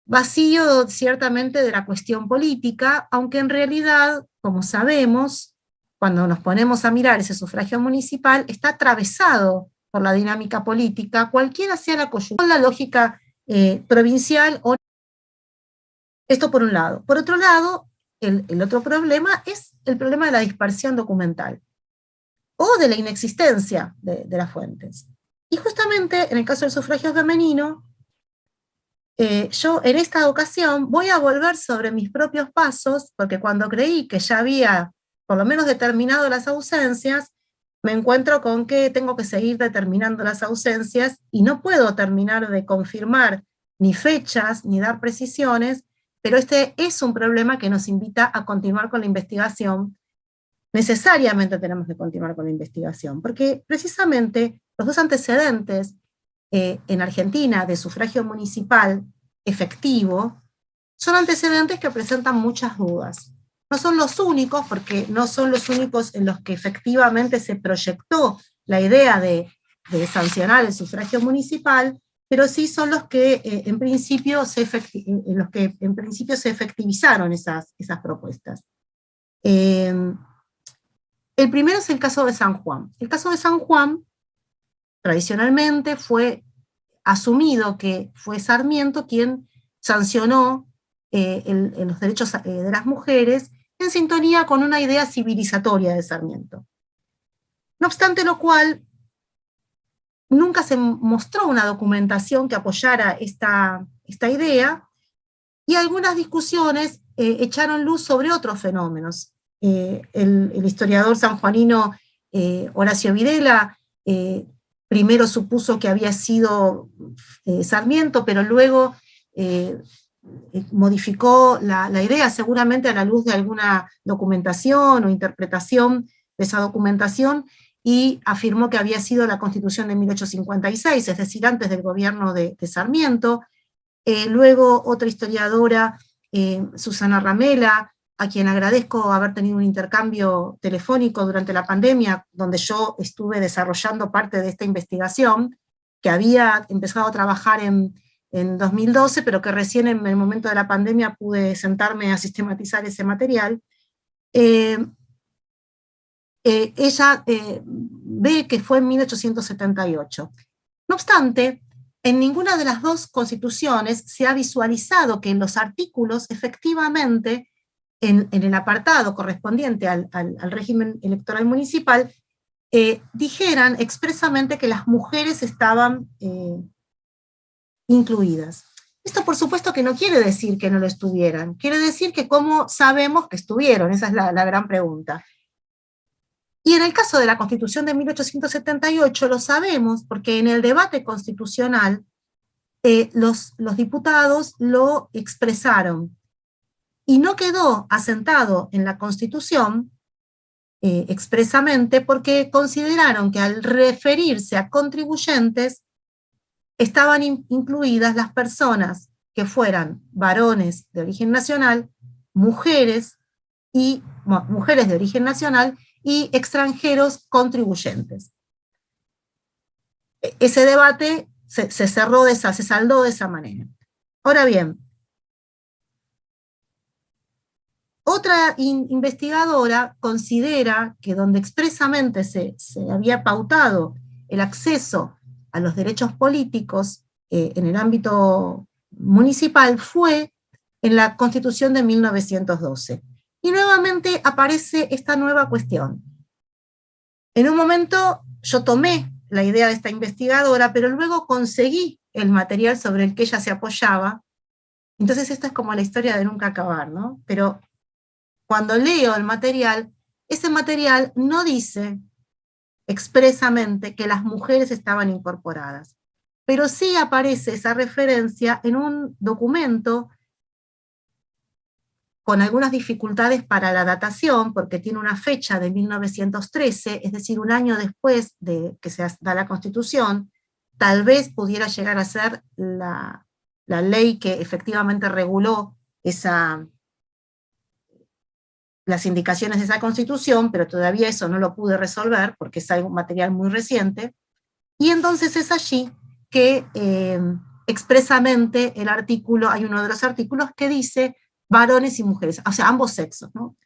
B: vacío ciertamente de la cuestión política, aunque en realidad, como sabemos, cuando nos ponemos a mirar ese sufragio municipal, está atravesado por la dinámica política, cualquiera sea la coyuntura, con la lógica provincial. Esto por un lado. Por otro lado, el otro problema es el problema de la dispersión documental o de la inexistencia de las fuentes. Y justamente en el caso del sufragio femenino, yo en esta ocasión voy a volver sobre mis propios pasos, porque cuando creí que ya había por lo menos determinado las ausencias, me encuentro con que tengo que seguir determinando las ausencias y no puedo terminar de confirmar ni fechas ni dar precisiones, pero este es un problema que nos invita a continuar con la investigación. Necesariamente tenemos que continuar con la investigación, porque precisamente los dos antecedentes en Argentina de sufragio municipal efectivo son antecedentes que presentan muchas dudas. No son los únicos, porque no son los únicos en los que efectivamente se proyectó la idea de sancionar el sufragio municipal, pero sí son los que en principio se efectivizaron esas propuestas. El primero es el caso de San Juan. El caso de San Juan, tradicionalmente, fue asumido que fue Sarmiento quien sancionó los derechos de las mujeres en sintonía con una idea civilizatoria de Sarmiento. No obstante lo cual, nunca se mostró una documentación que apoyara esta idea, y algunas discusiones echaron luz sobre otros fenómenos. El historiador sanjuanino Horacio Videla primero supuso que había sido Sarmiento, pero luego modificó la idea, seguramente a la luz de alguna documentación o interpretación de esa documentación, y afirmó que había sido la Constitución de 1856, es decir, antes del gobierno de Sarmiento. Luego otra historiadora, Susana Ramela, a quien agradezco haber tenido un intercambio telefónico durante la pandemia, donde yo estuve desarrollando parte de esta investigación, que había empezado a trabajar en 2012, pero que recién en el momento de la pandemia pude sentarme a sistematizar ese material. Ella ve que fue en 1878. No obstante, en ninguna de las dos constituciones se ha visualizado que en los artículos efectivamente, en el apartado correspondiente al régimen electoral municipal, dijeran expresamente que las mujeres estaban incluidas. Esto por supuesto que no quiere decir que no lo estuvieran, quiere decir que cómo sabemos que estuvieron, esa es la gran pregunta. Y en el caso de la Constitución de 1878 lo sabemos porque en el debate constitucional los diputados lo expresaron, y no quedó asentado en la Constitución expresamente porque consideraron que al referirse a contribuyentes estaban incluidas las personas que fueran varones de origen nacional, mujeres de origen nacional y extranjeros contribuyentes. Ese debate se saldó de esa manera. Ahora bien, otra investigadora considera que donde expresamente se había pautado el acceso a los derechos políticos en el ámbito municipal fue en la Constitución de 1912. Y nuevamente aparece esta nueva cuestión. En un momento yo tomé la idea de esta investigadora, pero luego conseguí el material sobre el que ella se apoyaba. Entonces esta es como la historia de nunca acabar, ¿no? Pero cuando leo el material, ese material no dice expresamente que las mujeres estaban incorporadas, pero sí aparece esa referencia en un documento con algunas dificultades para la datación, porque tiene una fecha de 1913, es decir, un año después de que se da la Constitución. Tal vez pudiera llegar a ser la ley que efectivamente reguló las indicaciones de esa Constitución, pero todavía eso no lo pude resolver, porque es algo material muy reciente, y entonces es allí que expresamente el artículo, hay uno de los artículos que dice varones y mujeres, o sea, ambos sexos, ¿no?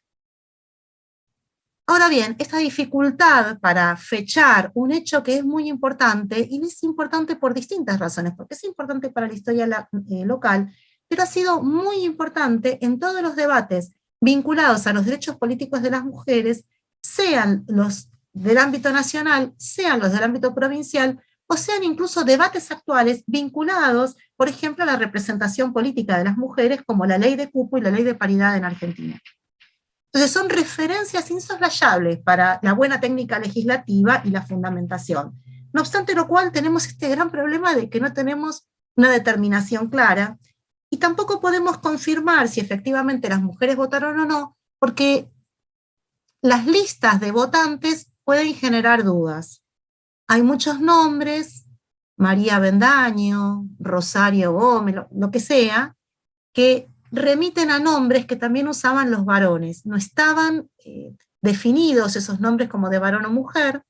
B: Ahora bien, esta dificultad para fechar un hecho que es muy importante, y es importante por distintas razones, porque es importante para la historia local, pero ha sido muy importante en todos los debates vinculados a los derechos políticos de las mujeres, sean los del ámbito nacional, sean los del ámbito provincial, o sean incluso debates actuales vinculados, por ejemplo, a la representación política de las mujeres, como la ley de cupo y la ley de paridad en Argentina. Entonces son referencias insoslayables para la buena técnica legislativa y la fundamentación. No obstante lo cual tenemos este gran problema de que no tenemos una determinación clara, y tampoco podemos confirmar si efectivamente las mujeres votaron o no, porque las listas de votantes pueden generar dudas. Hay muchos nombres, María Bendaño, Rosario Gómez, lo que sea, que remiten a nombres que también usaban los varones. No estaban definidos esos nombres como de varón o mujer,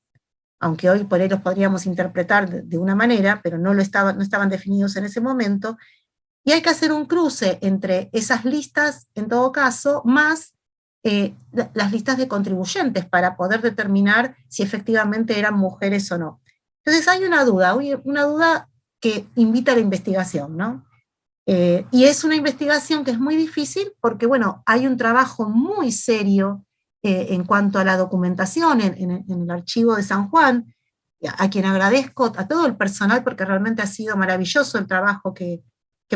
B: aunque hoy por ahí los podríamos interpretar de una manera, pero no estaban definidos en ese momento, y hay que hacer un cruce entre esas listas, en todo caso, más las listas de contribuyentes para poder determinar si efectivamente eran mujeres o no. Entonces hay una duda que invita a la investigación, ¿no? Y es una investigación que es muy difícil porque, bueno, hay un trabajo muy serio en cuanto a la documentación en el archivo de San Juan, a quien agradezco a todo el personal porque realmente ha sido maravilloso el trabajo que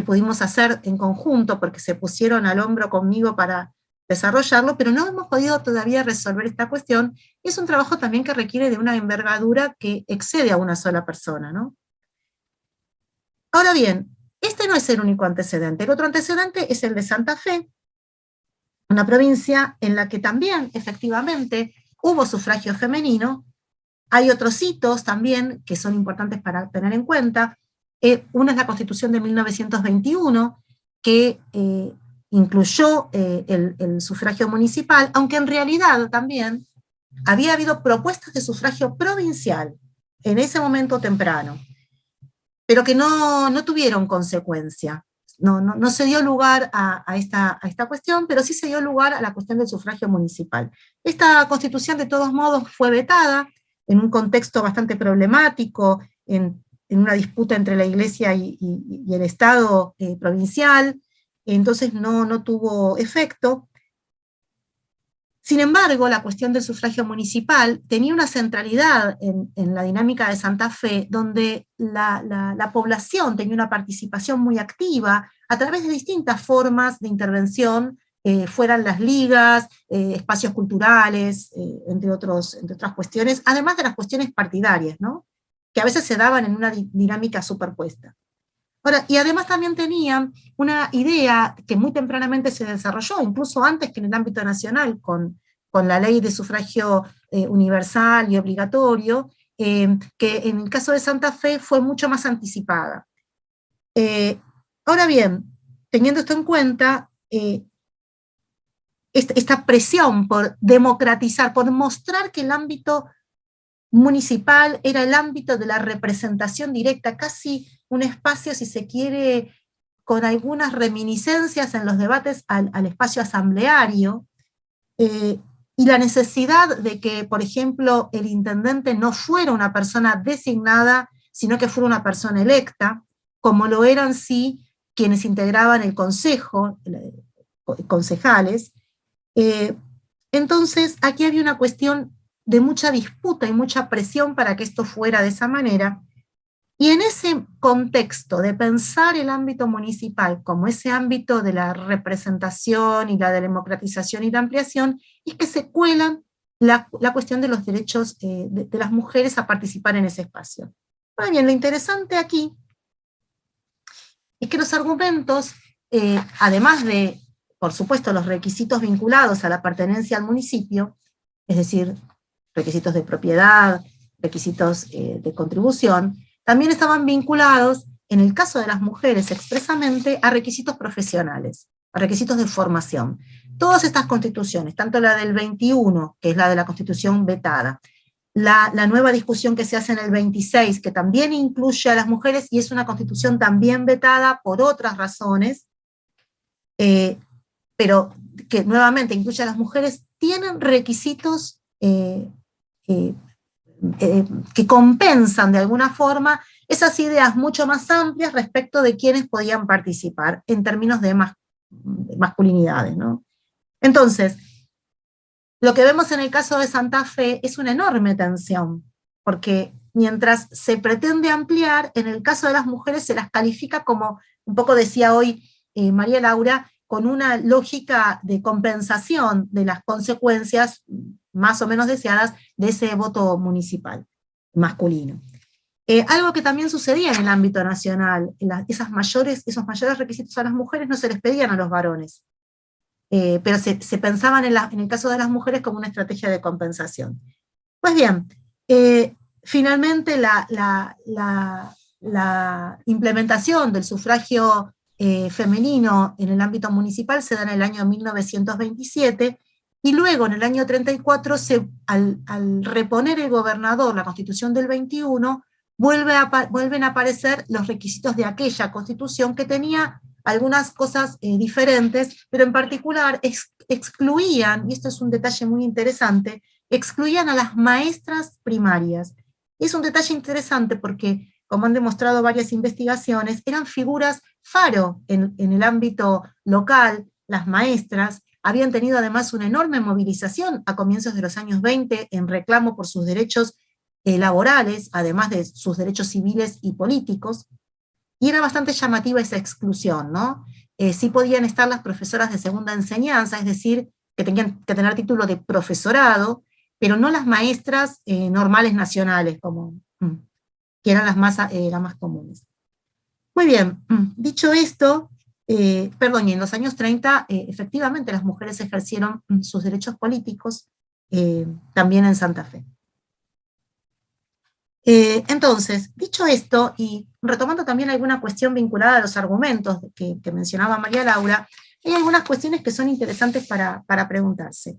B: pudimos hacer en conjunto, porque se pusieron al hombro conmigo para desarrollarlo, pero no hemos podido todavía resolver esta cuestión. Es un trabajo también que requiere de una envergadura que excede a una sola persona, ¿no? Ahora bien, este no es el único antecedente. El otro antecedente es el de Santa Fe, una provincia en la que también, efectivamente, hubo sufragio femenino. Hay otros hitos también que son importantes para tener en cuenta. Una es la Constitución de 1921, que incluyó el sufragio municipal, aunque en realidad también había habido propuestas de sufragio provincial en ese momento temprano, pero que no tuvieron consecuencia. No se dio lugar a esta cuestión, pero sí se dio lugar a la cuestión del sufragio municipal. Esta Constitución, de todos modos, fue vetada en un contexto bastante problemático, en una disputa entre la Iglesia y el Estado provincial, entonces no tuvo efecto. Sin embargo, la cuestión del sufragio municipal tenía una centralidad en la dinámica de Santa Fe, donde la población tenía una participación muy activa a través de distintas formas de intervención, fueran las ligas, espacios culturales, entre otras cuestiones, además de las cuestiones partidarias, ¿no? Que a veces se daban en una dinámica superpuesta. Ahora, y además también tenían una idea que muy tempranamente se desarrolló, incluso antes que en el ámbito nacional, con la ley de sufragio universal y obligatorio, que en el caso de Santa Fe fue mucho más anticipada. Ahora bien, teniendo esto en cuenta, esta presión por democratizar, por mostrar que el ámbito municipal era el ámbito de la representación directa, casi un espacio, si se quiere, con algunas reminiscencias en los debates al espacio asambleario, y la necesidad de que, por ejemplo, el intendente no fuera una persona designada, sino que fuera una persona electa, como lo eran sí quienes integraban el consejo, concejales. Entonces, aquí había una cuestión de mucha disputa y mucha presión para que esto fuera de esa manera, y en ese contexto de pensar el ámbito municipal como ese ámbito de la representación y la democratización y la ampliación, es que se cuelan la cuestión de los derechos de las mujeres a participar en ese espacio. Muy bien, lo interesante aquí es que los argumentos, además de, por supuesto, los requisitos vinculados a la pertenencia al municipio, es decir, requisitos de propiedad, requisitos de contribución, también estaban vinculados, en el caso de las mujeres expresamente, a requisitos profesionales, a requisitos de formación. Todas estas constituciones, tanto la del 21, que es la de la constitución vetada, la nueva discusión que se hace en el 26, que también incluye a las mujeres, y es una constitución también vetada por otras razones, pero que nuevamente incluye a las mujeres, tienen requisitos que compensan de alguna forma esas ideas mucho más amplias respecto de quienes podían participar en términos de masculinidades, ¿no? Entonces, lo que vemos en el caso de Santa Fe es una enorme tensión, porque mientras se pretende ampliar, en el caso de las mujeres se las califica como, un poco decía hoy María Laura, con una lógica de compensación de las consecuencias más o menos deseadas de ese voto municipal masculino. Algo que también sucedía en el ámbito nacional, esos mayores requisitos a las mujeres no se les pedían a los varones, pero se pensaban en el caso de las mujeres como una estrategia de compensación. Pues bien, finalmente la implementación del sufragio femenino en el ámbito municipal se da en el año 1927, y luego en el año 34, al reponer el gobernador la Constitución del 21, vuelven a aparecer los requisitos de aquella Constitución, que tenía algunas cosas diferentes, pero en particular excluían, y esto es un detalle muy interesante, excluían a las maestras primarias. Y es un detalle interesante porque, como han demostrado varias investigaciones, eran figuras faro en el ámbito local. Las maestras habían tenido además una enorme movilización a comienzos de los años 20 en reclamo por sus derechos laborales, además de sus derechos civiles y políticos, y era bastante llamativa esa exclusión, ¿no? Sí podían estar las profesoras de segunda enseñanza, es decir, que tenían que tener título de profesorado, pero no las maestras normales nacionales, que eran las más comunes. Muy bien, dicho esto, y en los años 30, efectivamente las mujeres ejercieron sus derechos políticos también en Santa Fe. Entonces, dicho esto, y retomando también alguna cuestión vinculada a los argumentos que mencionaba María Laura, hay algunas cuestiones que son interesantes para preguntarse.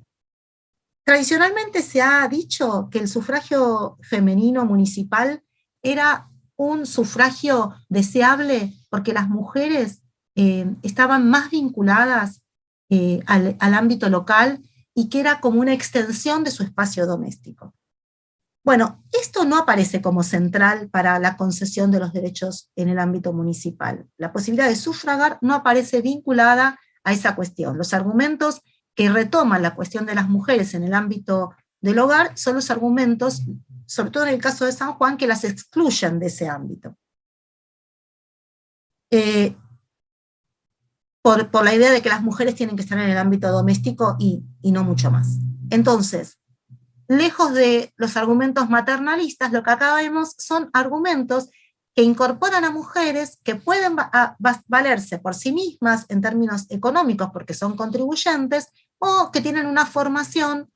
B: Tradicionalmente se ha dicho que el sufragio femenino municipal era un sufragio deseable porque las mujeres estaban más vinculadas al ámbito local, y que era como una extensión de su espacio doméstico. Bueno, esto no aparece como central para la concesión de los derechos en el ámbito municipal. La posibilidad de sufragar no aparece vinculada a esa cuestión. Los argumentos que retoman la cuestión de las mujeres en el ámbito del hogar son los argumentos, sobre todo en el caso de San Juan, que las excluyen de ese ámbito. Por la idea de que las mujeres tienen que estar en el ámbito doméstico y no mucho más. Entonces, lejos de los argumentos maternalistas, lo que acá vemos son argumentos que incorporan a mujeres que pueden valerse por sí mismas en términos económicos porque son contribuyentes, o que tienen una formación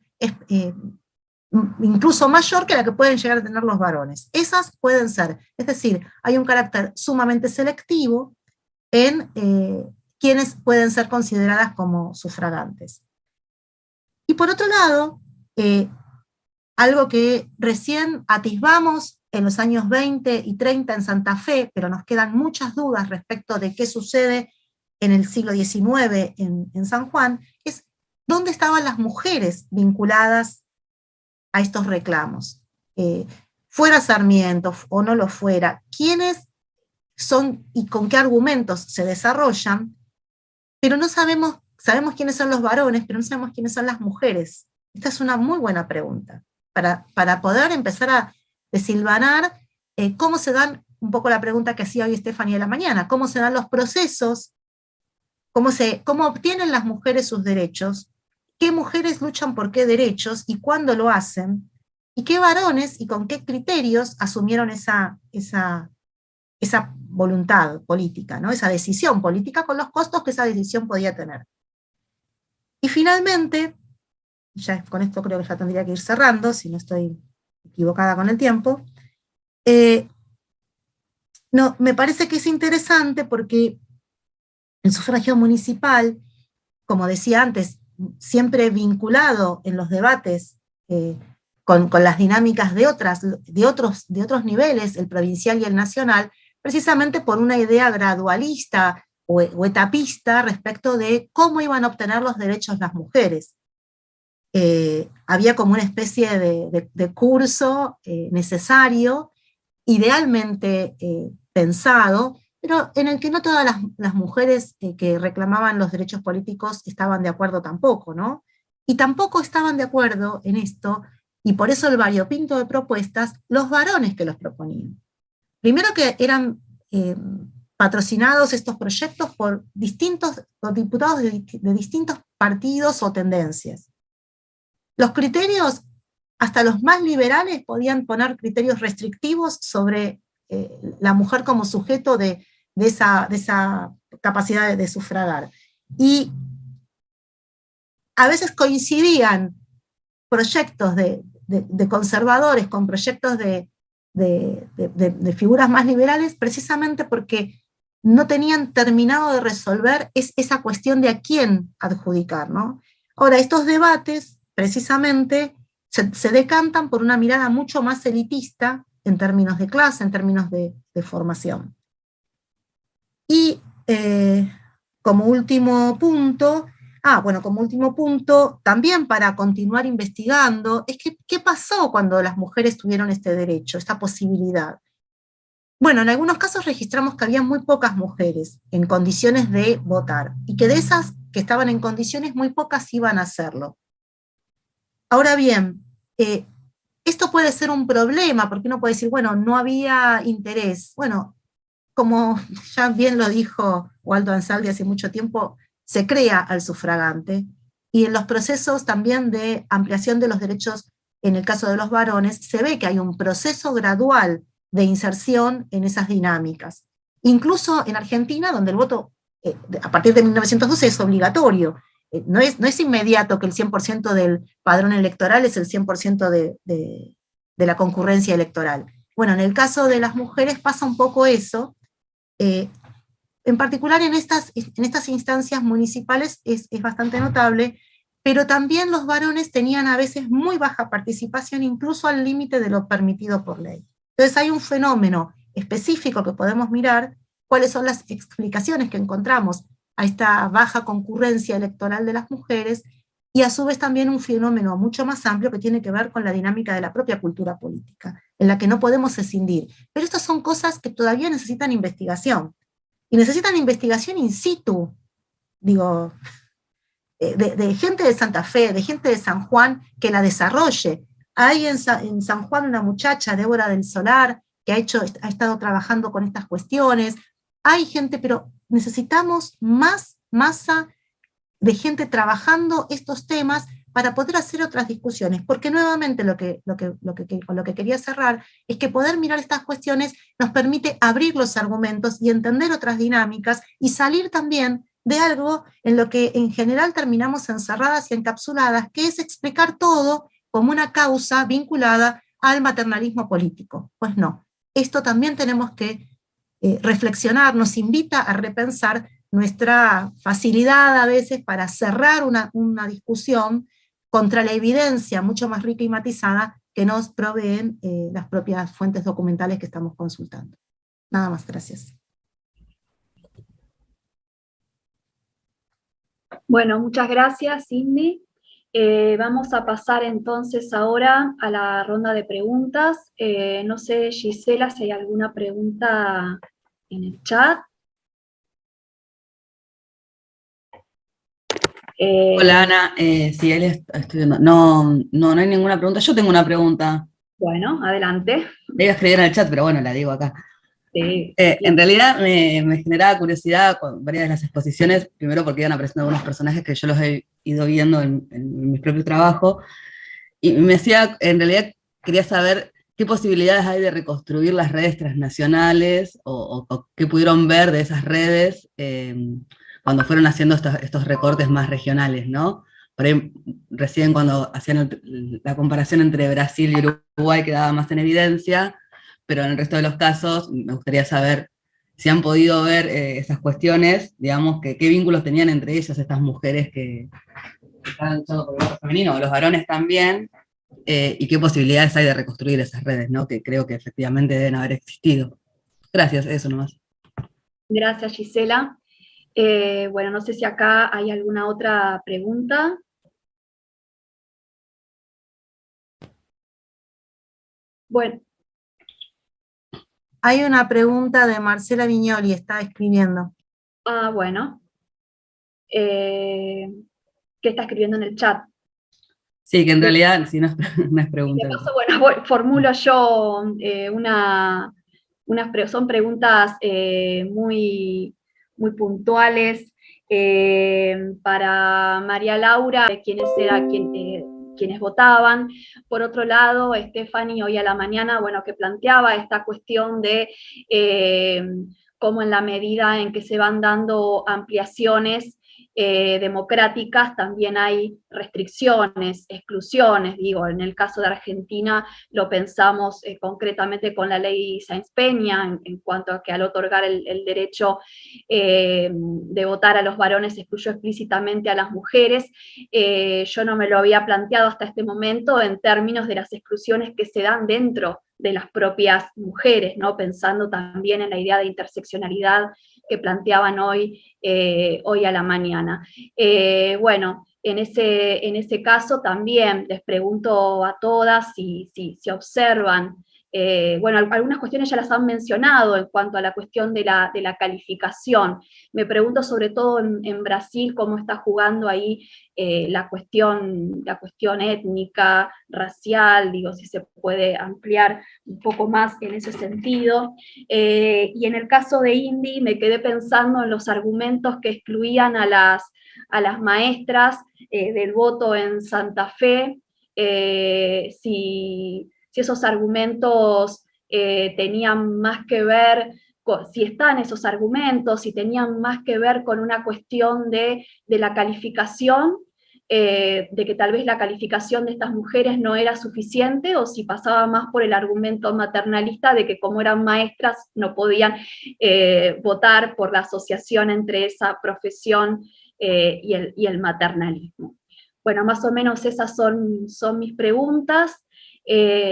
B: incluso mayor que la que pueden llegar a tener los varones. Esas pueden ser, es decir, hay un carácter sumamente selectivo en quienes pueden ser consideradas como sufragantes. Y por otro lado, algo que recién atisbamos en los años 20 y 30 en Santa Fe, pero nos quedan muchas dudas respecto de qué sucede en el siglo XIX en San Juan, es dónde estaban las mujeres vinculadas a estos reclamos. Fuera Sarmiento o no lo fuera, quiénes son y con qué argumentos se desarrollan, pero no sabemos quiénes son los varones, pero no sabemos quiénes son las mujeres. Esta es una muy buena pregunta, para poder empezar a desilvanar cómo se dan, un poco la pregunta que hacía hoy Estefanía de la mañana, cómo se dan los procesos, cómo obtienen las mujeres sus derechos, qué mujeres luchan por qué derechos y cuándo lo hacen, y qué varones y con qué criterios asumieron esa voluntad política, ¿no? Esa decisión política con los costos que esa decisión podía tener. Y finalmente, ya con esto creo que ya tendría que ir cerrando, si no estoy equivocada con el tiempo, me parece que es interesante porque el sufragio municipal, como decía antes, siempre vinculado en los debates con las dinámicas de otros niveles, el provincial y el nacional, precisamente por una idea gradualista o etapista respecto de cómo iban a obtener los derechos las mujeres. Había como una especie de curso necesario, idealmente pensado, pero en el que no todas las mujeres que reclamaban los derechos políticos estaban de acuerdo tampoco, ¿no? Y tampoco estaban de acuerdo en esto, y por eso el variopinto de propuestas, los varones que los proponían. Primero que eran patrocinados estos proyectos por diputados de distintos partidos o tendencias. Los criterios, hasta los más liberales, podían poner criterios restrictivos sobre la mujer como sujeto de esa capacidad de sufragar. Y a veces coincidían proyectos de conservadores con proyectos de figuras más liberales, precisamente porque no tenían terminado de resolver esa cuestión de a quién adjudicar, ¿no? Ahora, estos debates, precisamente, se decantan por una mirada mucho más elitista en términos de clase, en términos de formación. Y como último punto, también para continuar investigando, es que, ¿qué pasó cuando las mujeres tuvieron este derecho, esta posibilidad? Bueno, en algunos casos registramos que había muy pocas mujeres en condiciones de votar, y que de esas que estaban en condiciones, muy pocas iban a hacerlo. Ahora bien, esto puede ser un problema, porque uno puede decir, bueno, no había interés. Bueno, como ya bien lo dijo Waldo Ansaldi hace mucho tiempo, se crea al sufragante, y en los procesos también de ampliación de los derechos, en el caso de los varones, se ve que hay un proceso gradual de inserción en esas dinámicas. Incluso en Argentina, donde el voto, a partir de 1912, es obligatorio. No es inmediato que el 100% del padrón electoral es el 100% de la concurrencia electoral. Bueno, en el caso de las mujeres pasa un poco eso. En particular en estas instancias municipales es bastante notable, pero también los varones tenían a veces muy baja participación, incluso al límite de lo permitido por ley. Entonces hay un fenómeno específico que podemos mirar, cuáles son las explicaciones que encontramos a esta baja concurrencia electoral de las mujeres, y a su vez también un fenómeno mucho más amplio que tiene que ver con la dinámica de la propia cultura política, en la que no podemos escindir. Pero estas son cosas que todavía necesitan investigación, y necesitan investigación in situ, digo, de gente de Santa Fe, de gente de San Juan, que la desarrolle. Hay en San Juan una muchacha, Débora del Solar, que ha estado trabajando con estas cuestiones. Hay gente, pero necesitamos más masa de gente trabajando estos temas para poder hacer otras discusiones, porque nuevamente lo que quería cerrar es que poder mirar estas cuestiones nos permite abrir los argumentos y entender otras dinámicas, y salir también de algo en lo que en general terminamos encerradas y encapsuladas, que es explicar todo como una causa vinculada al maternalismo político. Pues no, esto también tenemos que reflexionar, nos invita a repensar nuestra facilidad a veces para cerrar una discusión contra la evidencia mucho más rica y matizada que nos proveen las propias fuentes documentales que estamos consultando. Nada más, gracias.
A: Bueno, muchas gracias, Cindy. Vamos a pasar entonces ahora a la ronda de preguntas. No sé, Gisela, si hay alguna pregunta en el chat.
E: Hola Ana, sí, él estoy viendo. No hay ninguna pregunta. Yo tengo una pregunta.
A: Bueno, adelante.
E: Le iba a escribir en el chat, pero bueno, la digo acá.
A: Sí,
E: En realidad me generaba curiosidad con varias de las exposiciones, primero porque iban apareciendo algunos personajes que yo los he ido viendo en mis propios trabajos, y me decía, en realidad quería saber qué posibilidades hay de reconstruir las redes transnacionales, o qué pudieron ver de esas redes cuando fueron haciendo estos recortes más regionales, ¿no? Por ahí, recién cuando hacían la comparación entre Brasil y Uruguay quedaba más en evidencia, pero en el resto de los casos me gustaría saber si han podido ver esas cuestiones, digamos, qué vínculos tenían entre ellas estas mujeres que estaban luchando por el voto femenino, o los varones también, y qué posibilidades hay de reconstruir esas redes, ¿no? Que creo que efectivamente deben haber existido. Gracias, eso nomás.
A: gracias, Gisela. Bueno, no sé si acá hay alguna otra pregunta. Bueno.
B: Hay una pregunta de Marcela Viñoli, está escribiendo.
A: Ah, bueno. ¿Qué está escribiendo en el chat?
E: Sí, que en realidad, si no, no es pregunta.
A: De paso, bueno, formulo yo son preguntas muy, muy puntuales para María Laura, de quiénes eran quienes votaban. Por otro lado, Stephanie hoy a la mañana, bueno, que planteaba esta cuestión de cómo en la medida en que se van dando ampliaciones democráticas, también hay restricciones, exclusiones, digo, en el caso de Argentina lo pensamos concretamente con la ley Sáenz Peña, en cuanto a que al otorgar el derecho de votar a los varones excluyó explícitamente a las mujeres. Yo no me lo había planteado hasta este momento en términos de las exclusiones que se dan dentro de las propias mujeres, ¿no? Pensando también en la idea de interseccionalidad que planteaban hoy a la mañana. Bueno, en ese caso también les pregunto a todas si observan, bueno, algunas cuestiones ya las han mencionado en cuanto a la cuestión de la calificación. Me pregunto sobre todo en Brasil cómo está jugando ahí la cuestión étnica, racial, digo, si se puede ampliar un poco más en ese sentido. Y en el caso de Indy me quedé pensando en los argumentos que excluían a las maestras del voto en Santa Fe, si esos argumentos tenían más que ver, si están esos argumentos, si tenían más que ver con una cuestión de la calificación, de que tal vez la calificación de estas mujeres no era suficiente, o si pasaba más por el argumento maternalista de que como eran maestras no podían votar por la asociación entre esa profesión y el maternalismo. Bueno, más o menos esas son mis preguntas.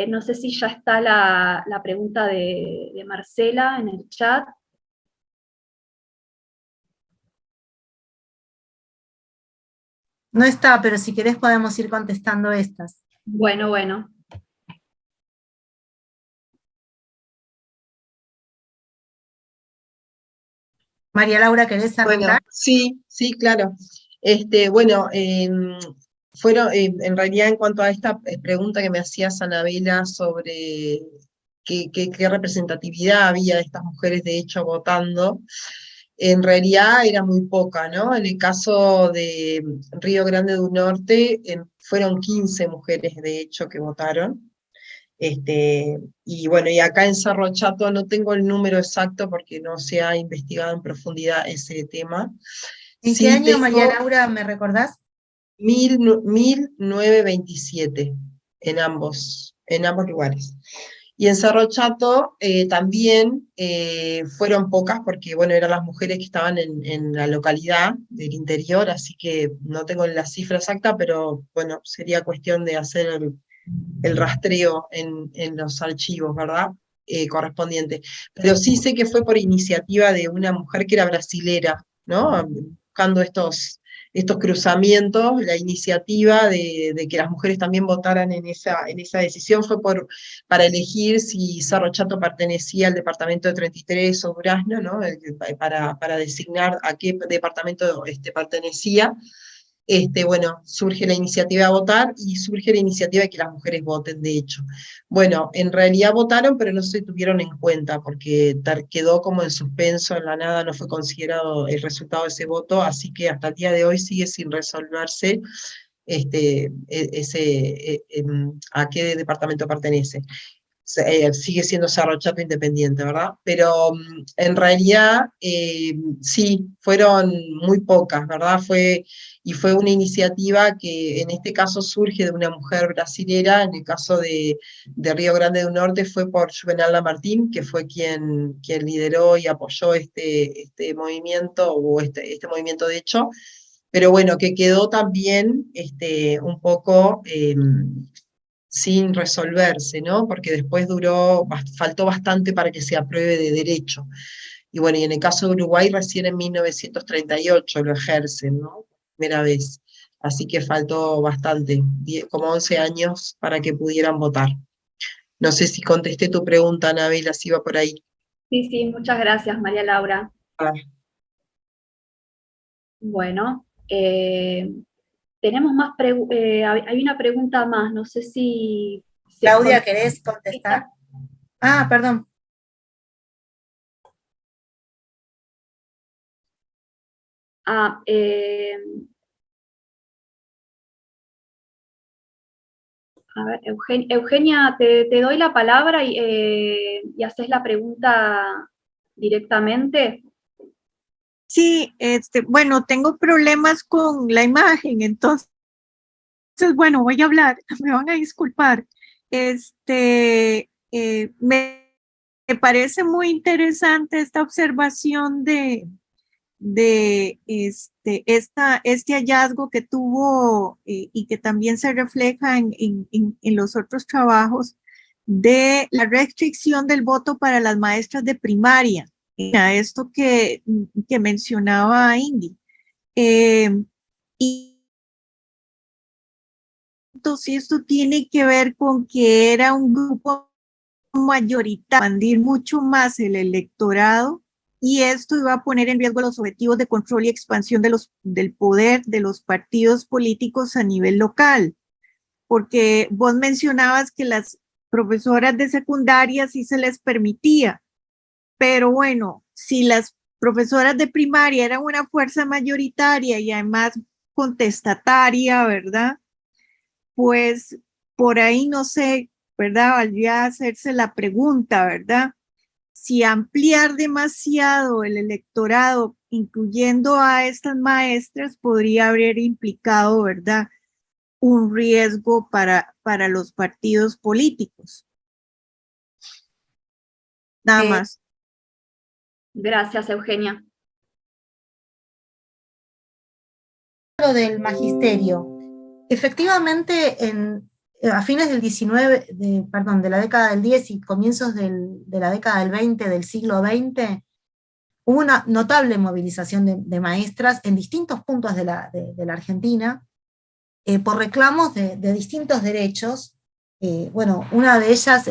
A: No sé si ya está la pregunta de Marcela en el chat.
B: No está, pero si querés podemos ir contestando estas.
A: Bueno.
B: María Laura, ¿querés arrancar?
D: Bueno, sí, claro. Bueno, en realidad en cuanto a esta pregunta que me hacía Anabela sobre qué representatividad había de estas mujeres de hecho votando, en realidad era muy poca, ¿no? En el caso de Río Grande do Norte, fueron 15 mujeres de hecho que votaron. Y bueno, y acá en Cerro Chato no tengo el número exacto porque no se ha investigado en profundidad ese tema.
B: ¿En
D: Sí
B: qué año,
D: tengo
B: María Laura, me recordás?
D: 1927, en ambos lugares. Y en Cerro Chato también fueron pocas porque, bueno, eran las mujeres que estaban en la localidad del interior, así que no tengo la cifra exacta, pero bueno, sería cuestión de hacer el rastreo en los archivos, ¿verdad? Correspondientes. Pero sí sé que fue por iniciativa de una mujer que era brasilera, ¿no? Buscando estos cruzamientos, la iniciativa de que las mujeres también votaran en esa decisión fue para elegir si Cerro Chato pertenecía al departamento de 33 o Durazno, ¿no? Para designar a qué departamento pertenecía. Bueno, surge la iniciativa de votar y surge la iniciativa de que las mujeres voten, de hecho. Bueno, en realidad votaron, pero no se tuvieron en cuenta, porque quedó como en suspenso, en la nada, no fue considerado el resultado de ese voto, así que hasta el día de hoy sigue sin resolverse a qué departamento pertenece. Sigue siendo Cerro Chato independiente, ¿verdad? Pero en realidad sí, fueron muy pocas, ¿verdad? Y fue una iniciativa que en este caso surge de una mujer brasilera, en el caso de Río Grande do Norte fue por Juvenal Lamartín, que fue quien lideró y apoyó este movimiento, o este movimiento de hecho, pero bueno, que quedó también un poco sin resolverse, ¿no? Porque después faltó bastante para que se apruebe de derecho. Y bueno, y en el caso de Uruguay recién en 1938 lo ejercen, ¿no? Primera vez. Así que faltó bastante, como 11 años para que pudieran votar. No sé si contesté tu pregunta, Anabela, si iba por ahí.
A: Sí, sí, muchas gracias, María Laura.
D: Ah,
A: Bueno, tenemos más hay una pregunta más, no sé si...
B: Claudia, ¿querés contestar? Ah, perdón.
A: Ah, a ver, Eugenia, te doy la palabra y haces la pregunta directamente.
F: Sí, bueno, tengo problemas con la imagen, entonces, bueno, voy a hablar, me van a disculpar. Me parece muy interesante esta observación de este hallazgo que tuvo y que también se refleja en los otros trabajos de la restricción del voto para las maestras de primaria, esto que mencionaba Indy. Y entonces esto tiene que ver con que era un grupo mayoritario, expandir mucho más el electorado, y esto iba a poner en riesgo los objetivos de control y expansión del poder de los partidos políticos a nivel local, porque vos mencionabas que las profesoras de secundaria sí se les permitía, pero bueno, si las profesoras de primaria eran una fuerza mayoritaria y además contestataria, ¿verdad? Pues por ahí no sé, ¿verdad? Valdría hacerse la pregunta, ¿verdad? Si ampliar demasiado el electorado, incluyendo a estas maestras, podría haber implicado, ¿verdad?, un riesgo para los partidos políticos. Nada más.
A: Gracias, Eugenia.
B: Lo del magisterio. Efectivamente, a fines del 19, de la década del 10 y comienzos de la década del 20, del siglo XX, hubo una notable movilización de maestras en distintos puntos de la Argentina, por reclamos de distintos derechos. Bueno, una de ellas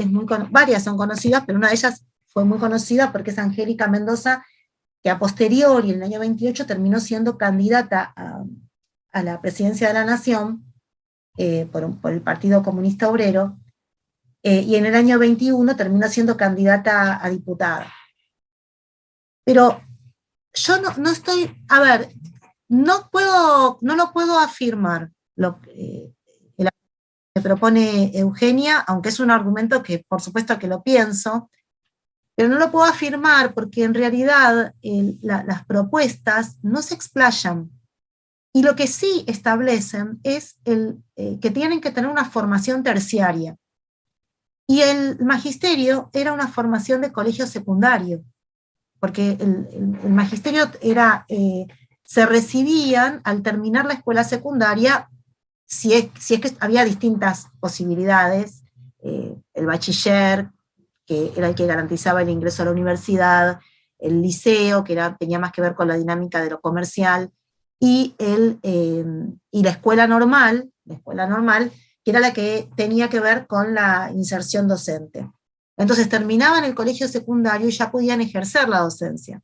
B: varias son conocidas, pero una de ellas fue muy conocida porque es Angélica Mendoza, que a posteriori, en el año 28, terminó siendo candidata a la presidencia de la Nación por el Partido Comunista Obrero, y en el año 21 terminó siendo candidata a diputada. Pero yo no estoy, a ver, no lo puedo afirmar lo que propone Eugenia, aunque es un argumento que por supuesto que lo pienso, pero no lo puedo afirmar porque en realidad las propuestas no se explayan. Y lo que sí establecen es que tienen que tener una formación terciaria. Y el magisterio era una formación de colegio secundario, porque el magisterio se recibían al terminar la escuela secundaria si es que había distintas posibilidades, el bachiller, que era el que garantizaba el ingreso a la universidad, el liceo, que tenía más que ver con la dinámica de lo comercial, y la escuela normal, que era la que tenía que ver con la inserción docente. Entonces terminaban el colegio secundario y ya podían ejercer la docencia.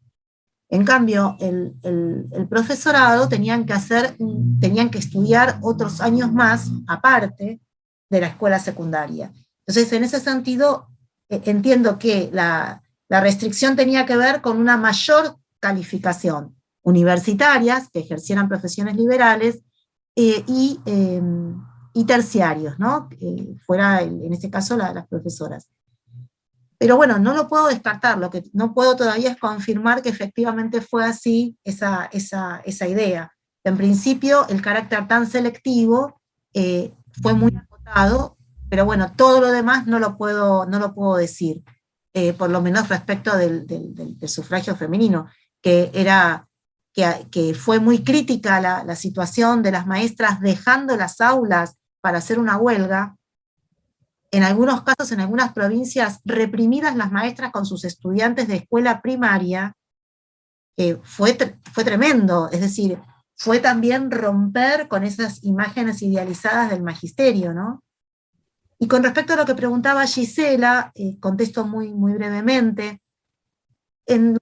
B: En cambio, el profesorado tenían que estudiar otros años más, aparte de la escuela secundaria. Entonces, en ese sentido, entiendo que la restricción tenía que ver con una mayor calificación, universitarias, que ejercieran profesiones liberales, y terciarios, ¿no? Fuera, en este caso, las profesoras. Pero bueno, no lo puedo descartar, lo que no puedo todavía es confirmar que efectivamente fue así esa idea. En principio, el carácter tan selectivo fue muy acotado, pero bueno, todo lo demás no lo puedo decir, por lo menos respecto del sufragio femenino, que fue muy crítica la situación de las maestras dejando las aulas para hacer una huelga. En algunos casos, en algunas provincias, reprimidas las maestras con sus estudiantes de escuela primaria, fue tremendo, es decir, fue también romper con esas imágenes idealizadas del magisterio, ¿no? Y con respecto a lo que preguntaba Gisela, contesto muy, muy brevemente, en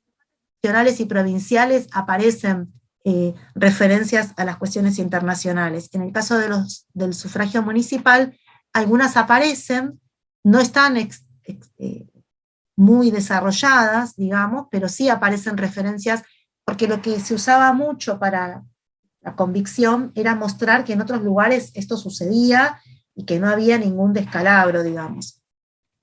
B: nacionales y provinciales aparecen referencias a las cuestiones internacionales. En el caso del sufragio municipal, algunas aparecen, no están muy desarrolladas, digamos, pero sí aparecen referencias, porque lo que se usaba mucho para la convicción era mostrar que en otros lugares esto sucedía y que no había ningún descalabro, digamos.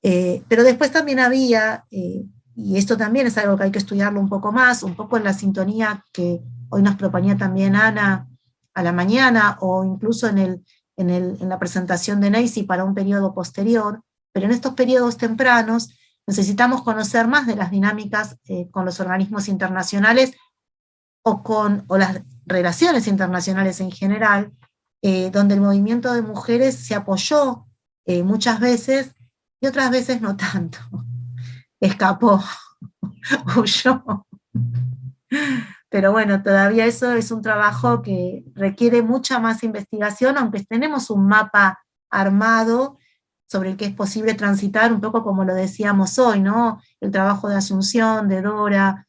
B: Pero después también había, y esto también es algo que hay que estudiarlo un poco más, un poco en la sintonía que hoy nos proponía también Ana a la mañana, o incluso en la presentación de Neisy para un periodo posterior, pero en estos periodos tempranos necesitamos conocer más de las dinámicas con los organismos internacionales o las relaciones internacionales en general, donde el movimiento de mujeres se apoyó muchas veces y otras veces no tanto. Escapó, huyó. Pero bueno, todavía eso es un trabajo que requiere mucha más investigación, aunque tenemos un mapa armado sobre el que es posible transitar, un poco como lo decíamos hoy, ¿no? El trabajo de Asunción, de Dora,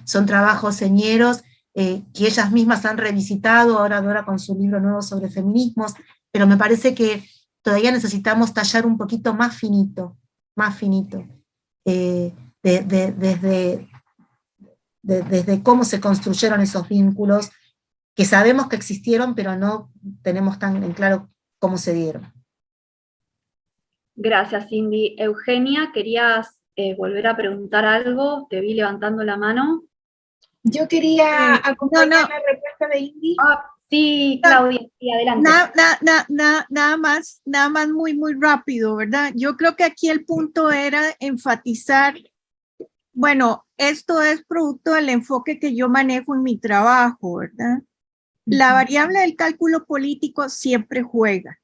B: son trabajos señeros que ellas mismas han revisitado, ahora Dora con su libro nuevo sobre feminismos, pero me parece que todavía necesitamos tallar un poquito más finito, desde cómo se construyeron esos vínculos, que sabemos que existieron, pero no tenemos tan en claro cómo se dieron.
A: Gracias, Cindy. Eugenia, ¿querías volver a preguntar algo? Te vi levantando la mano.
C: Yo quería acompañar la respuesta de Indy.
A: Sí, Claudia, sí, adelante.
F: Nada más muy, muy rápido, ¿verdad? Yo creo que aquí el punto era enfatizar, bueno, esto es producto del enfoque que yo manejo en mi trabajo, ¿verdad? La variable del cálculo político siempre juega.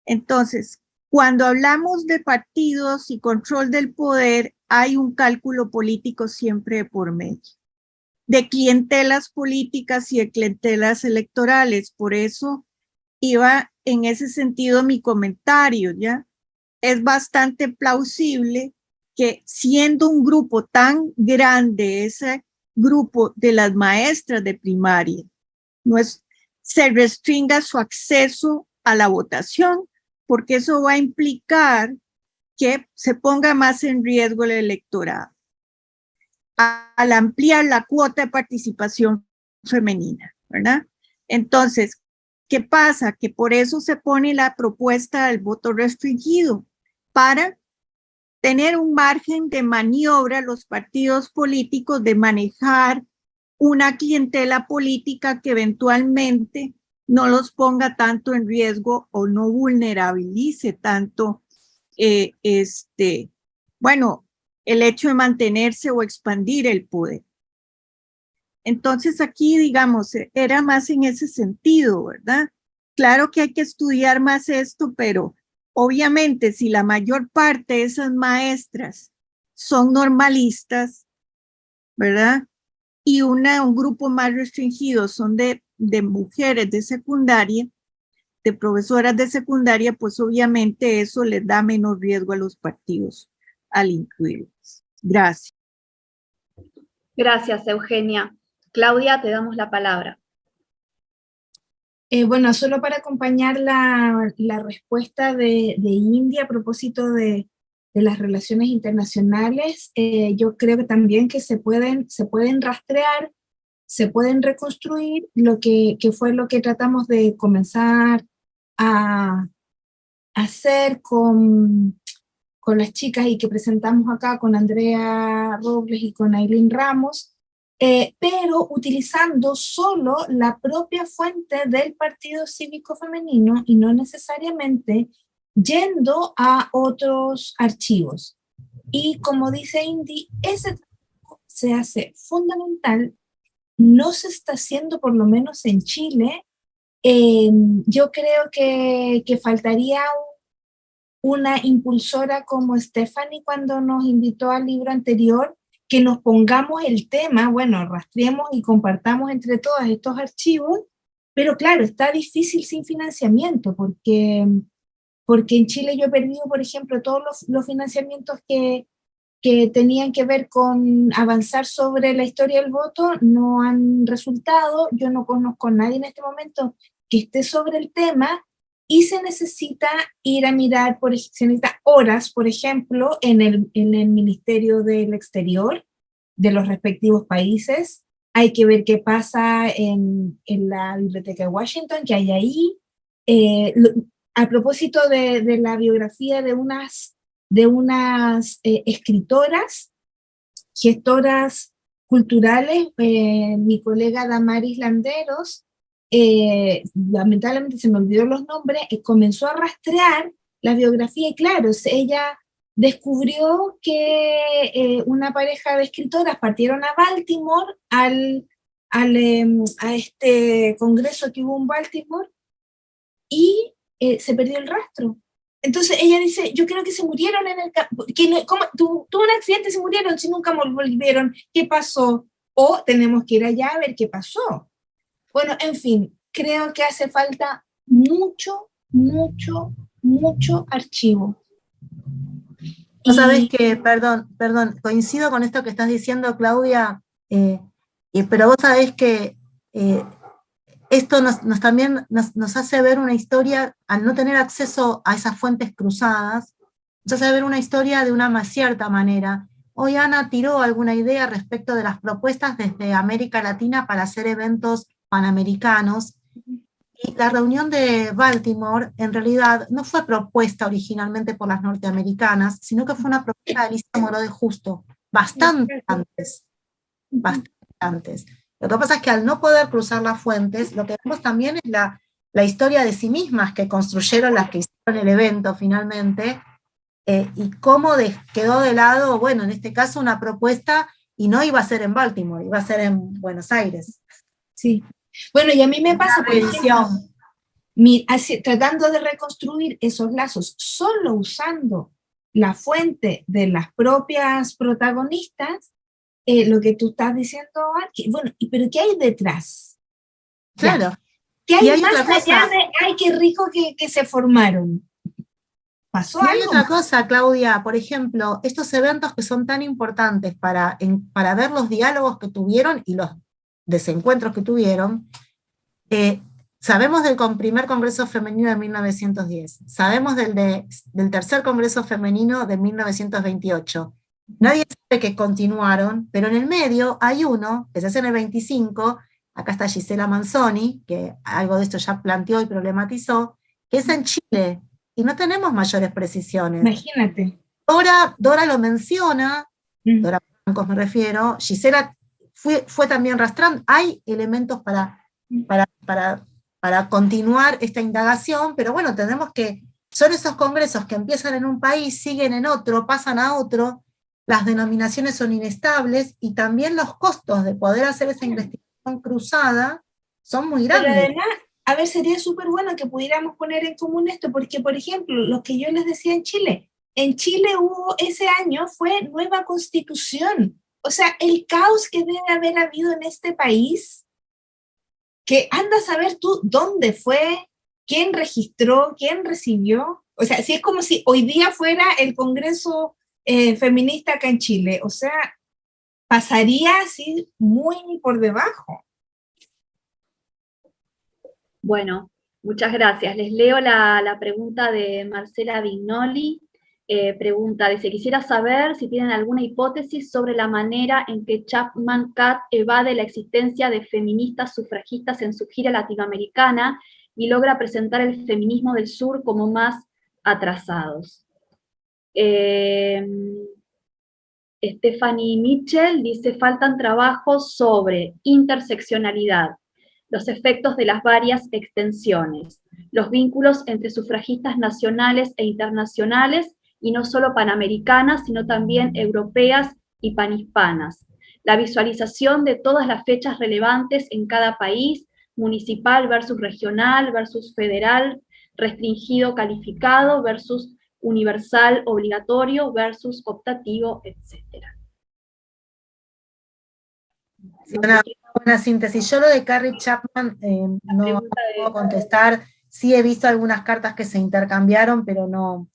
F: Entonces, cuando hablamos de partidos y control del poder, hay un cálculo político siempre de por medio, de clientelas políticas y de clientelas electorales. Por eso iba en ese sentido mi comentario, ¿ya? Es bastante plausible que siendo un grupo tan grande, ese grupo de las maestras de primaria, se restringa su acceso a la votación, porque eso va a implicar que se ponga más en riesgo el electorado al ampliar la cuota de participación femenina, ¿verdad? Entonces, ¿qué pasa? Que por eso se pone la propuesta del voto restringido, para tener un margen de maniobra los partidos políticos de manejar una clientela política que eventualmente no los ponga tanto en riesgo o no vulnerabilice tanto bueno, el hecho de mantenerse o expandir el poder. Entonces aquí, digamos, era más en ese sentido, ¿verdad? claro que hay que estudiar más esto, pero obviamente si la mayor parte de esas maestras son normalistas, ¿verdad? Y un grupo más restringido son de mujeres de secundaria, de profesoras de secundaria, pues obviamente eso les da menos riesgo a los partidos al incluirlos. Gracias.
A: Gracias, Eugenia. Claudia, te damos la palabra.
C: Bueno, solo para acompañar la respuesta de India a propósito de las relaciones internacionales, yo creo que también que se pueden rastrear, se pueden reconstruir, lo que fue lo que tratamos de comenzar a hacer con las chicas y que presentamos acá con Andrea Robles y con Aileen Ramos, pero utilizando solo la propia fuente del Partido Cívico Femenino y no necesariamente yendo a otros archivos. Y como dice Indy, ese trabajo se hace fundamental, no se está haciendo por lo menos en Chile. Yo creo que faltaría una impulsora como Stephanie cuando nos invitó al libro anterior, que nos pongamos el tema, bueno, rastreemos y compartamos entre todos estos archivos, pero claro, está difícil sin financiamiento, porque en Chile yo he perdido, por ejemplo, todos los financiamientos que tenían que ver con avanzar sobre la historia del voto, no han resultado. Yo no conozco a nadie en este momento que esté sobre el tema, y se necesita ir a mirar, se necesita horas, por ejemplo, en el Ministerio del Exterior de los respectivos países. Hay que ver qué pasa en la Biblioteca de Washington, que hay ahí. A propósito de la biografía de unas escritoras, gestoras culturales, mi colega Damaris Landeros, lamentablemente se me olvidó los nombres, comenzó a rastrear la biografía y claro, ella descubrió que una pareja de escritoras partieron a Baltimore a este congreso que hubo en Baltimore y se perdió el rastro. Entonces ella dice, yo creo que se murieron en el campo, tuvo un accidente y se murieron, si nunca volvieron, ¿qué pasó? O tenemos que ir allá a ver qué pasó. Bueno, en fin, creo que hace falta mucho archivo.
B: Vos sabés que, perdón, coincido con esto que estás diciendo, Claudia, pero vos sabés que esto también nos hace ver una historia, al no tener acceso a esas fuentes cruzadas, nos hace ver una historia de una más cierta manera. Hoy Ana tiró alguna idea respecto de las propuestas desde América Latina para hacer eventos panamericanos, y la reunión de Baltimore en realidad no fue propuesta originalmente por las norteamericanas, sino que fue una propuesta de Alicia Moró de Justo, bastante antes. Lo que pasa es que al no poder cruzar las fuentes, lo que vemos también es la historia de sí mismas que construyeron las que hicieron el evento finalmente, y cómo quedó de lado, bueno, en este caso una propuesta, y no iba a ser en Baltimore, iba a ser en Buenos Aires.
C: Sí. Bueno, y a mí me pasa, por ejemplo, tratando de reconstruir esos lazos, solo usando la fuente de las propias protagonistas, lo que tú estás diciendo, bueno, pero ¿qué hay detrás?
B: Claro.
C: ¿Qué hay más allá de, ay, qué rico que se formaron? ¿Pasó algo?
B: Hay otra cosa, Claudia, por ejemplo, estos eventos que son tan importantes para ver los diálogos que tuvieron y los desencuentros que tuvieron, sabemos del primer Congreso Femenino de 1910, sabemos del tercer Congreso Femenino de 1928, nadie sabe que continuaron, pero en el medio hay uno, que se hace en el 25, acá está Gisela Manzoni, que algo de esto ya planteó y problematizó, que es en Chile, y no tenemos mayores precisiones.
C: Imagínate.
B: Dora lo menciona, Dora Blancos me refiero, Gisela fue también rastrando, hay elementos para continuar esta indagación, pero bueno, tenemos que, son esos congresos que empiezan en un país, siguen en otro, pasan a otro, las denominaciones son inestables, y también los costos de poder hacer esa investigación cruzada son muy grandes.
C: a ver, sería súper bueno que pudiéramos poner en común esto, porque, por ejemplo, lo que yo les decía en Chile hubo ese año, fue nueva constitución. O sea, el caos que debe haber habido en este país, que anda a saber tú dónde fue, quién registró, quién recibió. O sea, si es como si hoy día fuera el Congreso feminista acá en Chile. O sea, pasaría así muy por debajo.
A: Bueno, muchas gracias. Les leo la pregunta de Marcela Vignoli. Pregunta, dice, quisiera saber si tienen alguna hipótesis sobre la manera en que Chapman Catt evade la existencia de feministas sufragistas en su gira latinoamericana y logra presentar el feminismo del sur como más atrasados. Stephanie Mitchell dice, faltan trabajos sobre interseccionalidad, los efectos de las varias extensiones, los vínculos entre sufragistas nacionales e internacionales, y no solo panamericanas, sino también europeas y panhispanas, la visualización de todas las fechas relevantes en cada país, municipal versus regional versus federal, restringido calificado versus universal obligatorio versus optativo, etc.
B: Sí, una buena síntesis. Yo lo de Carrie Chapman no puedo contestar. Sí he visto algunas cartas que se intercambiaron, pero no.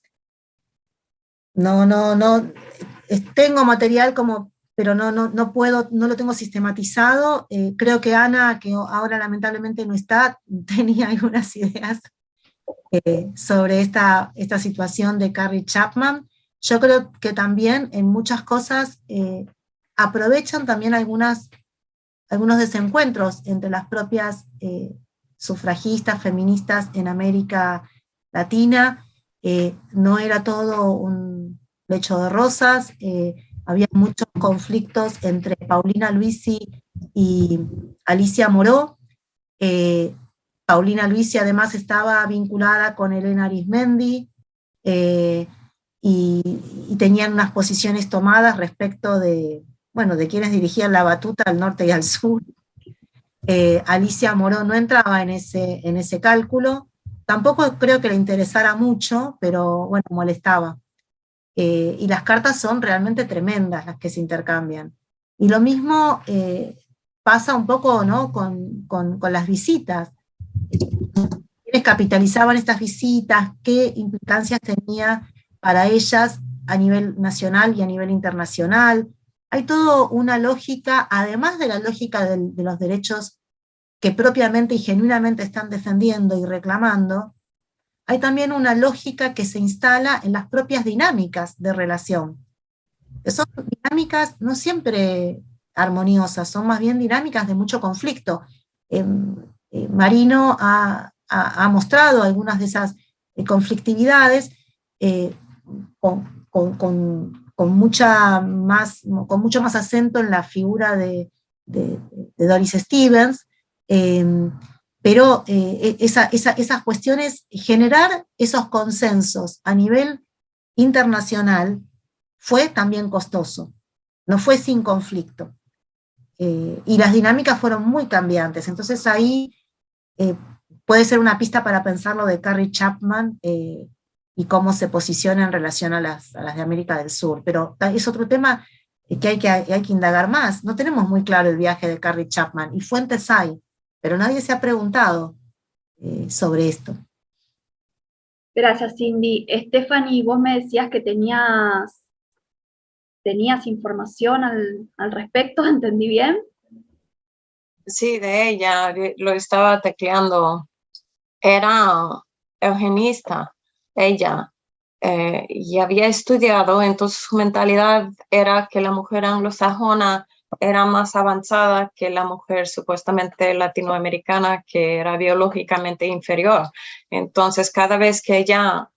B: Tengo material como, pero no puedo, no lo tengo sistematizado. Creo que Ana, que ahora lamentablemente no está, tenía algunas ideas sobre esta situación de Carrie Chapman. Yo creo que también en muchas cosas aprovechan también algunos desencuentros entre las propias sufragistas, feministas en América Latina. No era todo un lecho de rosas, había muchos conflictos entre Paulina Luisi y Alicia Moró. Paulina Luisi además estaba vinculada con Elena Arizmendi, y tenían unas posiciones tomadas respecto de quienes dirigían la batuta al norte y al sur. Alicia Moró no entraba en ese cálculo, tampoco creo que le interesara mucho, pero bueno, molestaba. Y las cartas son realmente tremendas las que se intercambian. Y lo mismo pasa un poco, ¿no?, con las visitas. ¿Quiénes capitalizaban estas visitas? ¿Qué implicancias tenía para ellas a nivel nacional y a nivel internacional? Hay toda una lógica, además de la lógica de los derechos que propiamente y genuinamente están defendiendo y reclamando, hay también una lógica que se instala en las propias dinámicas de relación, que son dinámicas no siempre armoniosas, son más bien dinámicas de mucho conflicto. Marino ha mostrado algunas de esas conflictividades con mucho más acento en la figura de Doris Stevens, pero esas cuestiones, generar esos consensos a nivel internacional fue también costoso, no fue sin conflicto. Y las dinámicas fueron muy cambiantes, entonces ahí puede ser una pista para pensar lo de Carrie Chapman y cómo se posiciona en relación a las de América del Sur, pero es otro tema que hay que indagar más. No tenemos muy claro el viaje de Carrie Chapman, y fuentes hay, pero nadie se ha preguntado sobre esto.
A: Gracias, Cindy. Stephanie, vos me decías que tenías información al respecto, ¿entendí bien?
G: Sí, de ella, lo estaba tecleando. Era eugenista, ella, y había estudiado, entonces su mentalidad era que la mujer anglosajona era más avanzada que la mujer supuestamente latinoamericana, que era biológicamente inferior. Entonces, cada vez que ella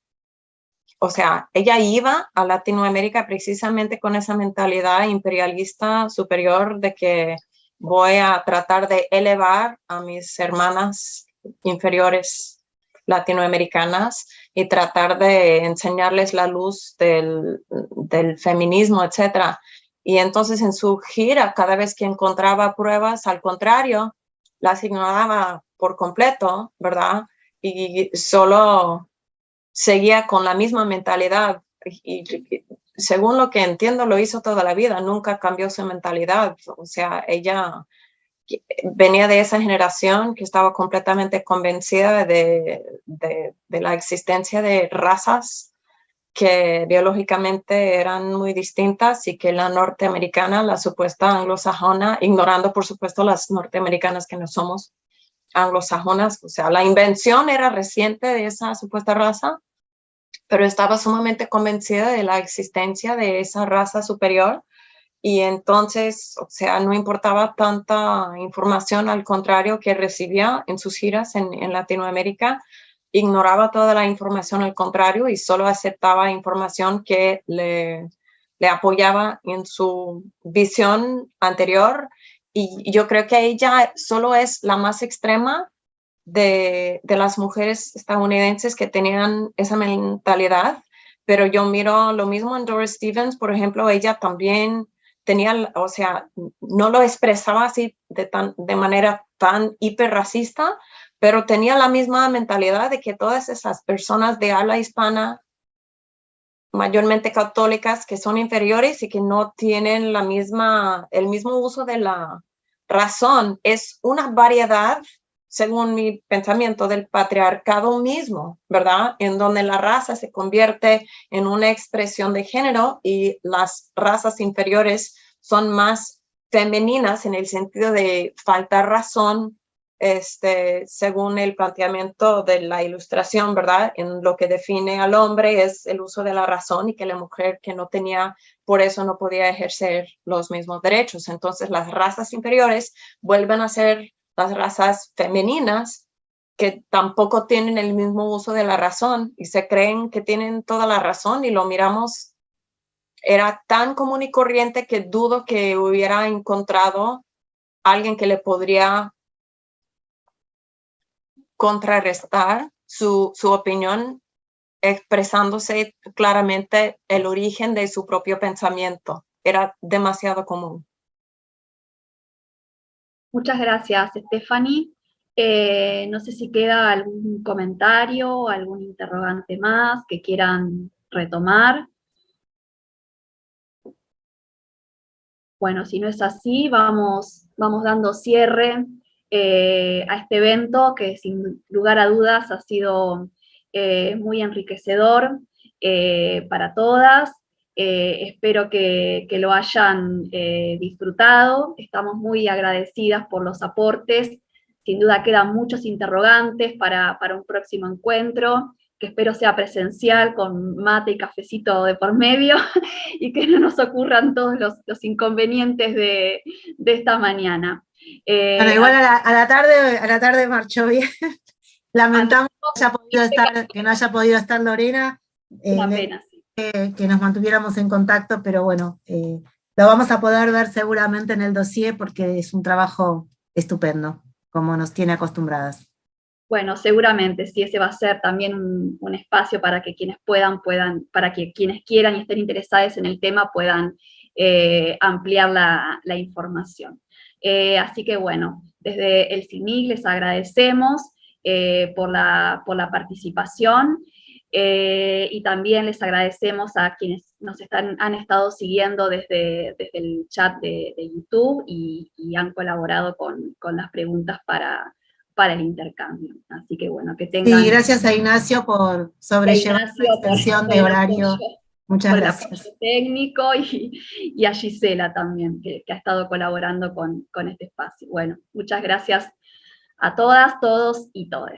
G: iba a Latinoamérica precisamente con esa mentalidad imperialista superior de que voy a tratar de elevar a mis hermanas inferiores latinoamericanas y tratar de enseñarles la luz del feminismo, etc. Y entonces en su gira, cada vez que encontraba pruebas, al contrario, las ignoraba por completo, ¿verdad? Y solo seguía con la misma mentalidad. Y según lo que entiendo, lo hizo toda la vida, nunca cambió su mentalidad. O sea, ella venía de esa generación que estaba completamente convencida de la existencia de razas que biológicamente eran muy distintas y que la norteamericana, la supuesta anglosajona, ignorando por supuesto las norteamericanas que no somos anglosajonas, o sea, la invención era reciente de esa supuesta raza, pero estaba sumamente convencida de la existencia de esa raza superior. Y entonces, o sea, no importaba tanta información, al contrario, que recibía en sus giras en Latinoamérica, ignoraba toda la información al contrario y solo aceptaba información que le apoyaba en su visión anterior. Y yo creo que ella solo es la más extrema de las mujeres estadounidenses que tenían esa mentalidad, pero yo miro lo mismo en Doris Stevens, por ejemplo, ella también tenía, o sea, no lo expresaba así de manera tan hiperracista, pero tenía la misma mentalidad de que todas esas personas de habla hispana, mayormente católicas, que son inferiores y que no tienen el mismo uso de la razón, es una variedad, según mi pensamiento, del patriarcado mismo, ¿verdad? En donde la raza se convierte en una expresión de género y las razas inferiores son más femeninas en el sentido de faltar razón, según el planteamiento de la Ilustración, ¿verdad? En lo que define al hombre es el uso de la razón y que la mujer que no tenía, por eso no podía ejercer los mismos derechos. Entonces las razas inferiores vuelven a ser las razas femeninas que tampoco tienen el mismo uso de la razón y se creen que tienen toda la razón y lo miramos, era tan común y corriente que dudo que hubiera encontrado alguien que le podría contrarrestar su opinión expresándose claramente el origen de su propio pensamiento. Era demasiado común.
A: Muchas gracias, Stephanie. No sé si queda algún comentario, algún interrogante más que quieran retomar. Bueno, si no es así, vamos dando cierre a este evento que sin lugar a dudas ha sido muy enriquecedor para todas. Espero que lo hayan disfrutado. Estamos muy agradecidas por los aportes. Sin duda quedan muchos interrogantes para un próximo encuentro, que espero sea presencial, con mate y cafecito de por medio, y que no nos ocurran todos los inconvenientes de esta mañana.
B: Bueno, igual a la tarde marchó bien. Lamentamos que no haya podido estar Lorena.
A: Una pena, sí.
B: Que nos mantuviéramos en contacto, pero bueno, lo vamos a poder ver seguramente en el dossier porque es un trabajo estupendo, como nos tiene acostumbradas.
A: Bueno, seguramente, sí, ese va a ser también un espacio para que quienes puedan, para que quienes quieran y estén interesados en el tema puedan ampliar la información. Así que bueno, desde el CIMIC les agradecemos por la participación. Y también les agradecemos a quienes nos han estado siguiendo desde el chat de YouTube y han colaborado con las preguntas para el intercambio. Así que bueno, que tengan...
B: Sí, gracias a Ignacio por sobrellevar la extensión de horario. Muchas gracias.
A: Por el apoyo técnico y a Gisela también, que ha estado colaborando con este espacio. Bueno, muchas gracias a todas, todos y todes.